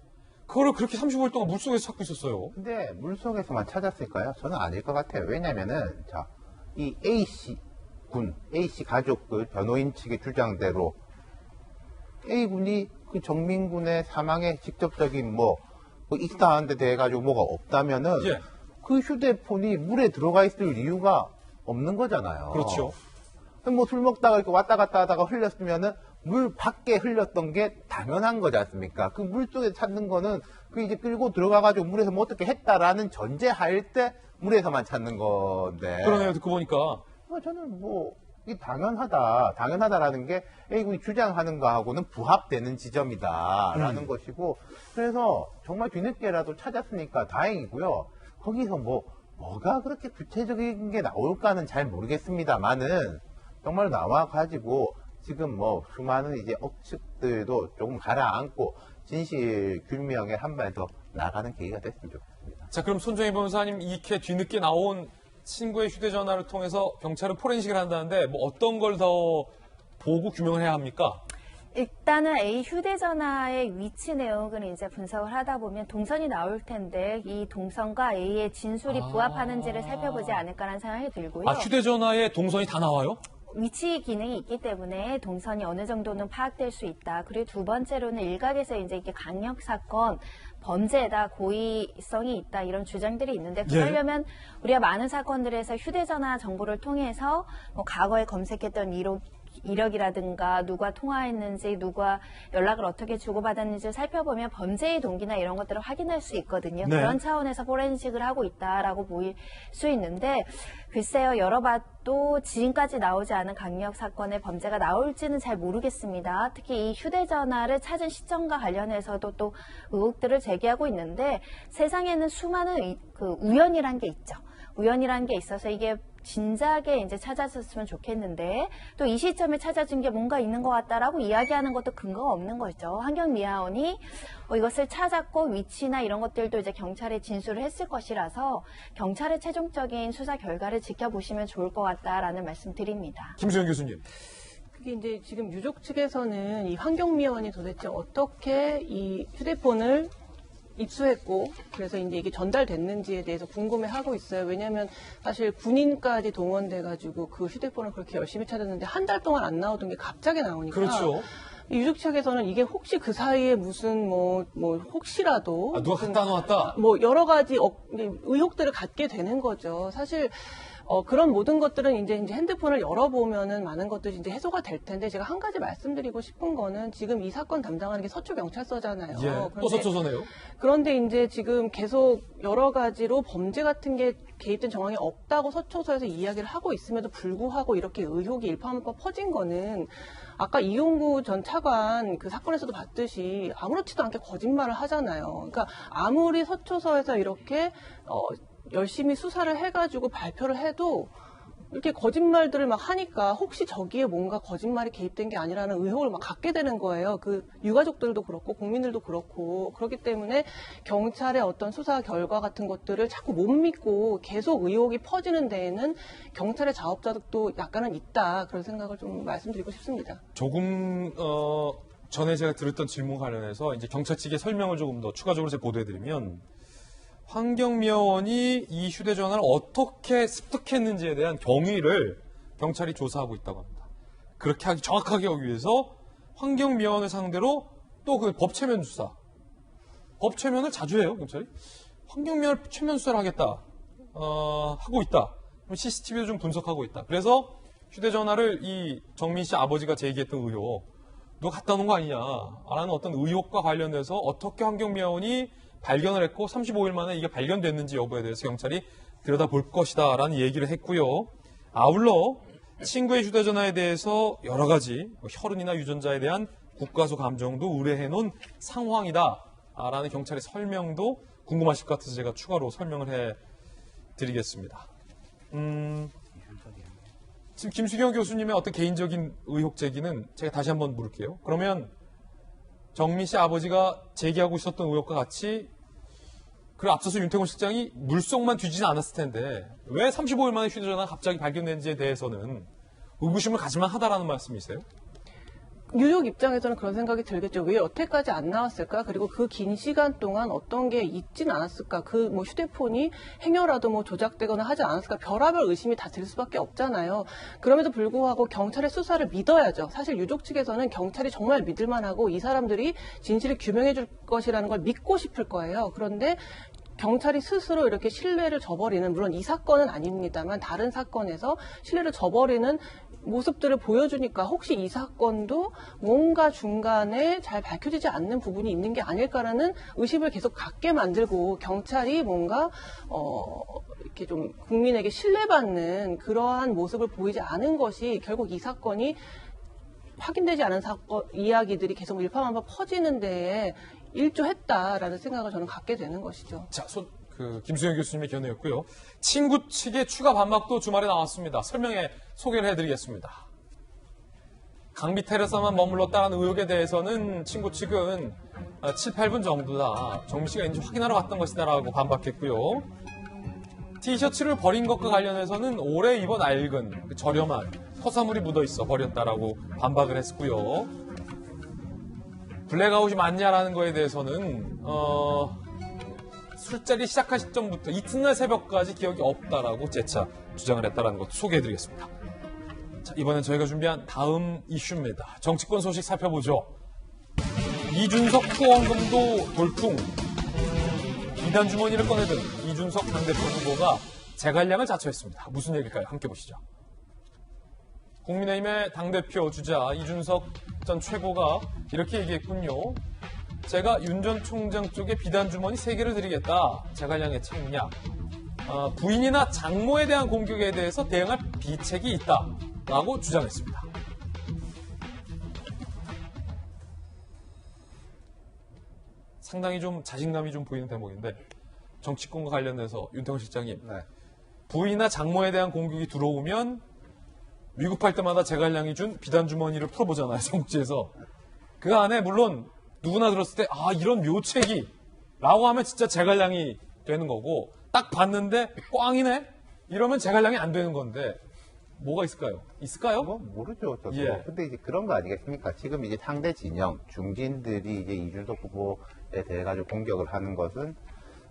그거를 그렇게 35일 동안 물속에서 찾고 있었어요. 근데 물속에서만 찾았을까요? 저는 아닐 것 같아요. 왜냐면은 이 A씨 군, A씨 가족들 변호인 측의 주장대로 A군이 그 정민군의 사망에 직접적인 뭐 익사하는 데 대해 가지고 뭐가 없다면은 그 휴대폰이 물에 들어가 있을 이유가 없는 거잖아요. 그렇죠. 뭐 술 먹다가 이렇게 왔다 갔다 하다가 흘렸으면은 물 밖에 흘렸던 게 당연한 거지 않습니까? 그 물 속에 찾는 거는 그 이제 끌고 들어가 가지고 물에서 뭐 어떻게 했다라는 전제할 때 물에서만 찾는 건데. 그러네요. 듣고 보니까. 저는 뭐 이게 당연하다라는 게 A군이 주장하는 거하고는 부합되는 지점이다라는 것이고, 그래서 정말 뒤늦게라도 찾았으니까 다행이고요. 거기서 뭐가 그렇게 구체적인 게 나올까는 잘 모르겠습니다만은 정말 나와가지고 지금 뭐 수많은 이제 억측들도 조금 가라앉고 진실 규명에 한 발 더 나가는 계기가 됐으면 좋겠습니다. 자, 그럼 손정희 변호사님 이렇게 뒤늦게 나온 친구의 휴대전화를 통해서 경찰은 포렌식을 한다는데 뭐 어떤 걸 더 보고 규명을 해야 합니까? 일단은 A 휴대전화의 위치 내용을 이제 분석을 하다 보면 동선이 나올 텐데 이 동선과 A의 진술이 부합하는지를 살펴보지 않을까라는 생각이 들고요. 휴대전화에 동선이 다 나와요? 위치 기능이 있기 때문에 동선이 어느 정도는 파악될 수 있다. 그리고 두 번째로는 일각에서 이제 이게 강력 사건, 범죄다, 고의성이 있다 이런 주장들이 있는데 그러려면 우리가 많은 사건들에서 휴대전화 정보를 통해서 뭐 과거에 검색했던 이력이라든가 누가 통화했는지 누가 연락을 어떻게 주고받았는지를 살펴보면 범죄의 동기나 이런 것들을 확인할 수 있거든요. 네. 그런 차원에서 포렌식을 하고 있다라고 보일 수 있는데 글쎄요. 열어봐도 지금까지 나오지 않은 강력 사건의 범죄가 나올지는 잘 모르겠습니다. 특히 이 휴대전화를 찾은 시점과 관련해서도 또 의혹들을 제기하고 있는데 세상에는 수많은 우연이란 게 있죠. 우연이라는 게 있어서 이게 진작에 이제 찾아줬으면 좋겠는데 또 이 시점에 찾아준 게 뭔가 있는 것 같다라고 이야기하는 것도 근거가 없는 거죠. 환경미화원이 이것을 찾았고 위치나 이런 것들도 이제 경찰에 진술을 했을 것이라서 경찰의 최종적인 수사 결과를 지켜보시면 좋을 것 같다라는 말씀 드립니다. 김수영 교수님. 그게 이제 지금 유족 측에서는 이 환경미화원이 도대체 어떻게 이 휴대폰을 입수했고 그래서 이제 이게 전달됐는지에 대해서 궁금해하고 있어요. 왜냐하면 사실 군인까지 동원돼가지고 그 휴대폰을 그렇게 열심히 찾았는데 한 달 동안 안 나오던 게 갑자기 나오니까. 그렇죠. 유족 측에서는 이게 혹시 그 사이에 무슨 뭐 혹시라도 누가 갖다 놓았다. 뭐 여러 가지 의혹들을 갖게 되는 거죠. 사실. 그런 모든 것들은 이제 핸드폰을 열어보면은 많은 것들이 이제 해소가 될 텐데 제가 한 가지 말씀드리고 싶은 거는 지금 이 사건 담당하는 게 서초경찰서잖아요. 예, 또 서초서네요. 그런데 이제 지금 계속 여러 가지로 범죄 같은 게 개입된 정황이 없다고 서초서에서 이야기를 하고 있음에도 불구하고 이렇게 의혹이 일파만파 퍼진 거는 아까 이용구 전 차관 그 사건에서도 봤듯이 아무렇지도 않게 거짓말을 하잖아요. 그러니까 아무리 서초서에서 이렇게 열심히 수사를 해가지고 발표를 해도 이렇게 거짓말들을 막 하니까 혹시 저기에 뭔가 거짓말이 개입된 게 아니라는 의혹을 막 갖게 되는 거예요. 그 유가족들도 그렇고 국민들도 그렇고 그렇기 때문에 경찰의 어떤 수사 결과 같은 것들을 자꾸 못 믿고 계속 의혹이 퍼지는 데에는 경찰의 자업자득도 약간은 있다 그런 생각을 좀 말씀드리고 싶습니다. 조금 전에 제가 들었던 질문 관련해서 이제 경찰 측의 설명을 조금 더 추가적으로 제가 보도해드리면. 환경미화원이 이 휴대전화를 어떻게 습득했는지에 대한 경위를 경찰이 조사하고 있다고 합니다. 그렇게 정확하게 하기 위해서 환경미화원을 상대로 또 그 법체면 수사. 법체면을 자주 해요, 경찰이. 환경미화원 최면 수사를 하겠다. 하고 있다. CCTV도 좀 분석하고 있다. 그래서 휴대전화를 이 정민 씨 아버지가 제기했던 의혹, 누가 갖다 놓은 거 아니냐, 라는 어떤 의혹과 관련돼서 어떻게 환경미화원이 발견을 했고 35일 만에 이게 발견됐는지 여부에 대해서 경찰이 들여다볼 것이다 라는 얘기를 했고요. 아울러 친구의 휴대전화에 대해서 여러 가지 혈흔이나 유전자에 대한 국가수 감정도 의뢰해놓은 상황이다 라는 경찰의 설명도 궁금하실 것 같아서 제가 추가로 설명을 해드리겠습니다. 지금 김수경 교수님의 어떤 개인적인 의혹 제기는 제가 다시 한번 물을게요. 그러면 정민 씨 아버지가 제기하고 있었던 의혹과 같이 그 앞서서 윤태곤 실장이 물속만 뒤지진 않았을 텐데 왜 35일 만에 휴대전화가 갑자기 발견된지에 대해서는 의구심을 가질만 하다라는 말씀이세요? 유족 입장에서는 그런 생각이 들겠죠. 왜 여태까지 안 나왔을까? 그리고 그 긴 시간 동안 어떤 게 있진 않았을까? 그 뭐 휴대폰이 행여라도 뭐 조작되거나 하지 않았을까? 별의별 의심이 다 들 수밖에 없잖아요. 그럼에도 불구하고 경찰의 수사를 믿어야죠. 사실 유족 측에서는 경찰이 정말 믿을만하고 이 사람들이 진실을 규명해 줄 것이라는 걸 믿고 싶을 거예요. 그런데 경찰이 스스로 이렇게 신뢰를 저버리는, 물론 이 사건은 아닙니다만 다른 사건에서 신뢰를 저버리는 모습들을 보여주니까 혹시 이 사건도 뭔가 중간에 잘 밝혀지지 않는 부분이 있는 게 아닐까라는 의심을 계속 갖게 만들고 경찰이 뭔가 이렇게 좀 국민에게 신뢰받는 그러한 모습을 보이지 않은 것이 결국 이 사건이 확인되지 않은 사건 이야기들이 계속 일파만파 퍼지는 데에 일조했다라는 생각을 저는 갖게 되는 것이죠. 자, 김수영 교수님의 견해였고요. 친구 측의 추가 반박도 주말에 나왔습니다. 설명에 소개를 해드리겠습니다. 강비 테레사만 머물렀다는 의혹에 대해서는 친구 측은 7, 8분 정도다. 정민 씨가 인지 확인하러 갔던 것이다라고 반박했고요. 티셔츠를 버린 것과 관련해서는 오래 입은 낡은 저렴한 토사물이 묻어있어 버렸다라고 반박을 했고요. 블랙아웃이 맞냐라는 거에 대해서는 술자리 시작한 시점부터 이튿날 새벽까지 기억이 없다라고 재차 주장을 했다는 것도 소개해드리겠습니다. 자, 이번엔 저희가 준비한 다음 이슈입니다. 정치권 소식 살펴보죠. 이준석 후원금도 돌풍. 비단 주머니를 꺼내든 이준석 당대표 후보가 제갈량을 자처했습니다. 무슨 얘기일까요? 함께 보시죠. 국민의힘의 당대표 주자 이준석 전 최고가 이렇게 얘기했군요. 제가 윤 전 총장 쪽에 비단 주머니 3개를 드리겠다. 제갈량의 책략. 부인이나 장모에 대한 공격에 대해서 대응할 비책이 있다. 라고 주장했습니다. 상당히 좀 자신감이 좀 보이는 대목인데 정치권과 관련해서 윤태곤 실장님. 네. 부이나 장모에 대한 공격이 들어오면 위급할 때마다 제갈량이 준 비단 주머니를 풀어보잖아요. 삼국지에서. 그 안에 물론 누구나 들었을 때 이런 묘책이 라고 하면 진짜 제갈량이 되는 거고 딱 봤는데 꽝이네? 이러면 제갈량이 안 되는 건데 뭐가 있을까요? 있을까요? 모르죠. 저도. 예. 근데 이제 그런 거 아니겠습니까? 지금 이제 상대 진영, 중진들이 이제 이준석 후보에 대해 가지고 공격을 하는 것은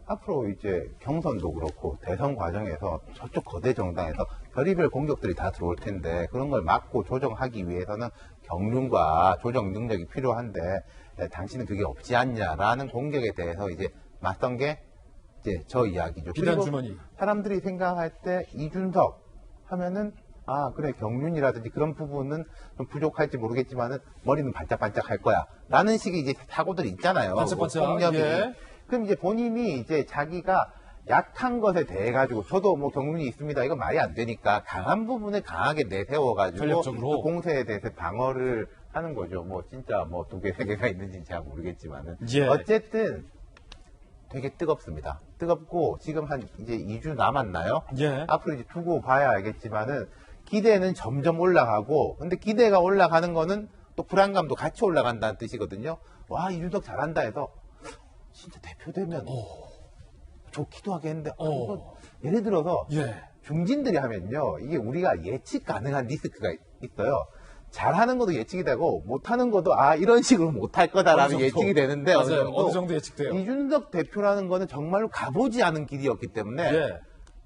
앞으로 이제 경선도 그렇고 대선 과정에서 저쪽 거대 정당에서 별의별 공격들이 다 들어올 텐데 그런 걸 막고 조정하기 위해서는 경륜과 조정 능력이 필요한데 당신은 그게 없지 않냐라는 공격에 대해서 이제 맞선 게 이제 저 이야기죠. 비단 그리고 주머니. 사람들이 생각할 때 이준석 하면은 그래 경륜이라든지 그런 부분은 좀 부족할지 모르겠지만은 머리는 반짝반짝 할 거야 라는 식의 이제 사고들이 있잖아요. 반짝반짝. 폭력이. 예. 그럼 이제 본인이 이제 자기가 약한 것에 대해 가지고 저도 뭐 경륜이 있습니다. 이건 말이 안 되니까 강한 부분을 강하게 내세워 가지고 전략적으로. 그 공세에 대해서 방어를 하는 거죠. 뭐 진짜 뭐 2개, 3개가 있는지는 잘 모르겠지만은 예. 어쨌든 되게 뜨겁습니다. 뜨겁고 지금 한 이제 2주 남았나요? 예. 앞으로 이제 두고 봐야 알겠지만은 기대는 점점 올라가고 근데 기대가 올라가는 거는 또 불안감도 같이 올라간다는 뜻이거든요. 와 이준석 잘한다 해서 진짜 대표되면 좋기도 하겠는데 이거 예를 들어서 예. 중진들이 하면요 이게 우리가 예측 가능한 리스크가 있어요. 잘하는 것도 예측이 되고 못하는 것도 이런 식으로 못할 거다라는 예측이 되는데 맞아요. 어느 정도 예측돼요. 이준석 대표라는 거는 정말로 가보지 않은 길이었기 때문에 예.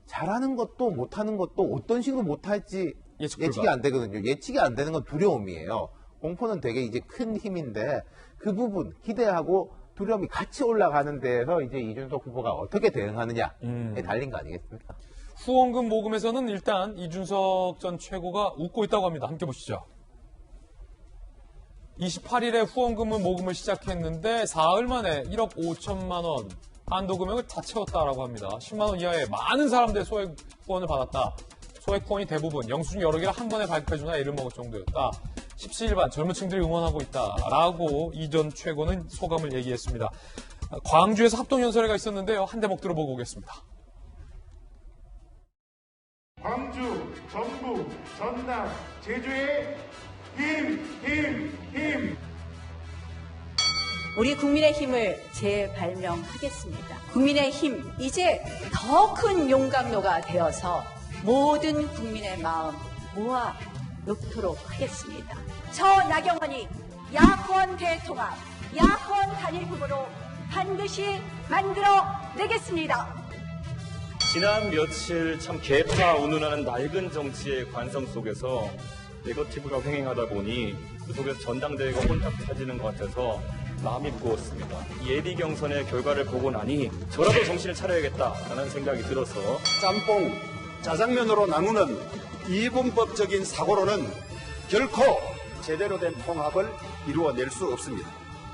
잘하는 것도 못하는 것도 어떤 식으로 못할지 예측 예측이 불가. 안 되거든요. 예측이 안 되는 건 두려움이에요. 공포는 되게 이제 큰 힘인데 그 부분 기대하고 두려움이 같이 올라가는 데에서 이제 이준석 후보가 어떻게 대응하느냐에 달린 거 아니겠습니까? 후원금 모금에서는 일단 이준석 전 최고가 웃고 있다고 합니다. 함께 보시죠. 28일에 후원금은 모금을 시작했는데 사흘 만에 1억 5천만 원 한도 금액을 다 채웠다라고 합니다. 10만 원 이하의 많은 사람들의 소액 후원을 받았다. 소액 후원이 대부분 영수증 여러 개를 한 번에 발표해주나 애를 먹을 정도였다. 십시일반 젊은 층들이 응원하고 있다라고 이 전 최고는 소감을 얘기했습니다. 광주에서 합동연설회가 있었는데요. 한 대목 들어보고 오겠습니다. 광주, 전북, 전남, 제주의 힘! 우리 국민의 힘을 재발명하겠습니다. 국민의 힘, 이제 더 큰 용광로가 되어서 모든 국민의 마음 모아 놓도록 하겠습니다. 저 나경원이 야권 대통합, 야권 단일 후보로 반드시 만들어내겠습니다. 지난 며칠 참 개파 운운하는 낡은 정치의 관성 속에서 네거티브가 횡행하다 보니 그 속에서 전당대회가 혼탁 차지는 것 같아서 마음이 무거웠습니다. 예비 경선의 결과를 보고 나니 저라도 정신을 차려야겠다라는 생각이 들어서 짬뽕, 짜장면으로 나누는 이분법적인 사고로는 결코 제대로 된 통합을 이루어낼 수 없습니다.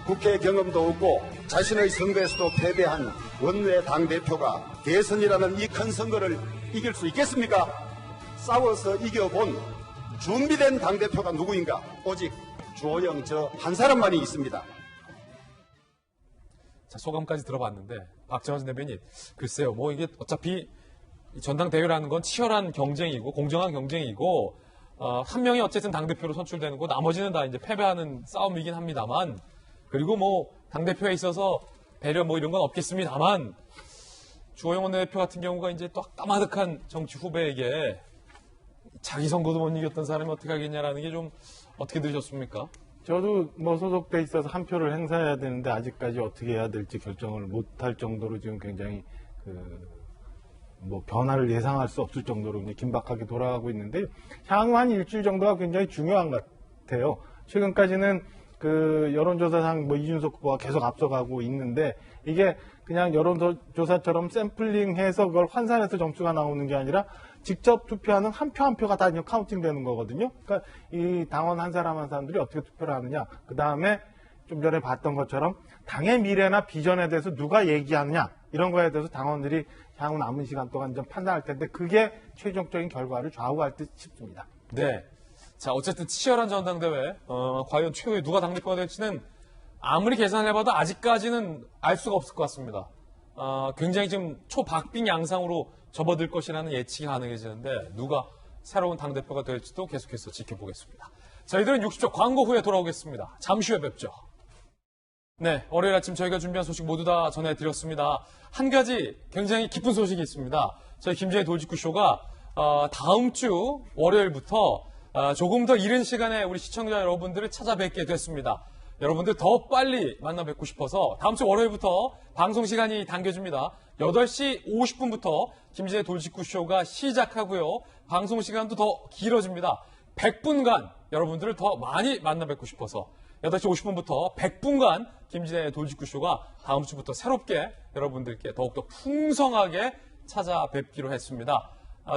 국회 경험도 없고 자신의 선거에서도 패배한 원외 당대표가 대선이라는 이 큰 선거를 이길 수 있겠습니까? 싸워서 이겨본 준비된 당대표가 누구인가? 오직 주호영 저 한 사람만이 있습니다. 자, 소감까지 들어봤는데 박정환 대변인 글쎄요. 뭐 이게 어차피 전당대회라는 건 치열한 경쟁이고 공정한 경쟁이고 한 명이 어쨌든 당대표로 선출되는 거 나머지는 다 이제 패배하는 싸움이긴 합니다만 그리고 뭐 당대표에 있어서 배려 뭐 이런 건 없겠습니다만 주호영 원내대표 같은 경우가 이제 또 까마득한 정치 후배에게 자기 선거도 못 이겼던 사람이 어떻게 하겠냐라는 게 좀 어떻게 들으셨습니까? 저도 뭐 소속돼 있어서 한 표를 행사해야 되는데 아직까지 어떻게 해야 될지 결정을 못할 정도로 지금 굉장히 뭐 변화를 예상할 수 없을 정도로 이제 긴박하게 돌아가고 있는데 향후 한 일주일 정도가 굉장히 중요한 것 같아요. 최근까지는 여론조사상 뭐 이준석 후보가 계속 앞서가고 있는데 이게 그냥 여론조사처럼 샘플링해서 그걸 환산해서 점수가 나오는 게 아니라 직접 투표하는 한 표 한 표가 다 카운팅 되는 거거든요. 그러니까 이 당원 한 사람 한 사람들이 어떻게 투표를 하느냐. 그 다음에 좀 전에 봤던 것처럼 당의 미래나 비전에 대해서 누가 얘기하느냐. 이런 거에 대해서 당원들이 향후 남은 시간 동안 좀 판단할 텐데 그게 최종적인 결과를 좌우할 듯 싶습니다. 네. 자, 어쨌든 치열한 전당대회. 과연 최후에 누가 당대표가 될지는 아무리 계산을 해봐도 아직까지는 알 수가 없을 것 같습니다. 굉장히 지금 초박빙 양상으로 접어들 것이라는 예측이 가능해지는데 누가 새로운 당대표가 될지도 계속해서 지켜보겠습니다. 저희들은 60초 광고 후에 돌아오겠습니다. 잠시 후에 뵙죠. 네, 월요일 아침 저희가 준비한 소식 모두 다 전해드렸습니다. 한 가지 굉장히 기쁜 소식이 있습니다. 저희 김재의 돌직구쇼가 다음 주 월요일부터 조금 더 이른 시간에 우리 시청자 여러분들을 찾아뵙게 됐습니다. 여러분들 더 빨리 만나 뵙고 싶어서 다음 주 월요일부터 방송 시간이 당겨집니다. 8시 50분부터 김재의 돌직구쇼가 시작하고요. 방송 시간도 더 길어집니다. 100분간 여러분들을 더 많이 만나 뵙고 싶어서 8시 50분부터 100분간 김진애의 돌직구쇼가 다음 주부터 새롭게 여러분들께 더욱더 풍성하게 찾아뵙기로 했습니다.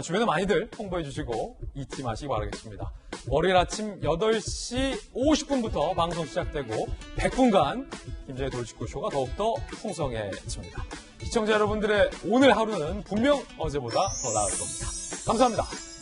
주변에 많이들 홍보해 주시고 잊지 마시기 바라겠습니다. 월요일 아침 8시 50분부터 방송 시작되고 100분간 김진애의 돌직구쇼가 더욱더 풍성해집니다. 시청자 여러분들의 오늘 하루는 분명 어제보다 더 나을 겁니다. 감사합니다.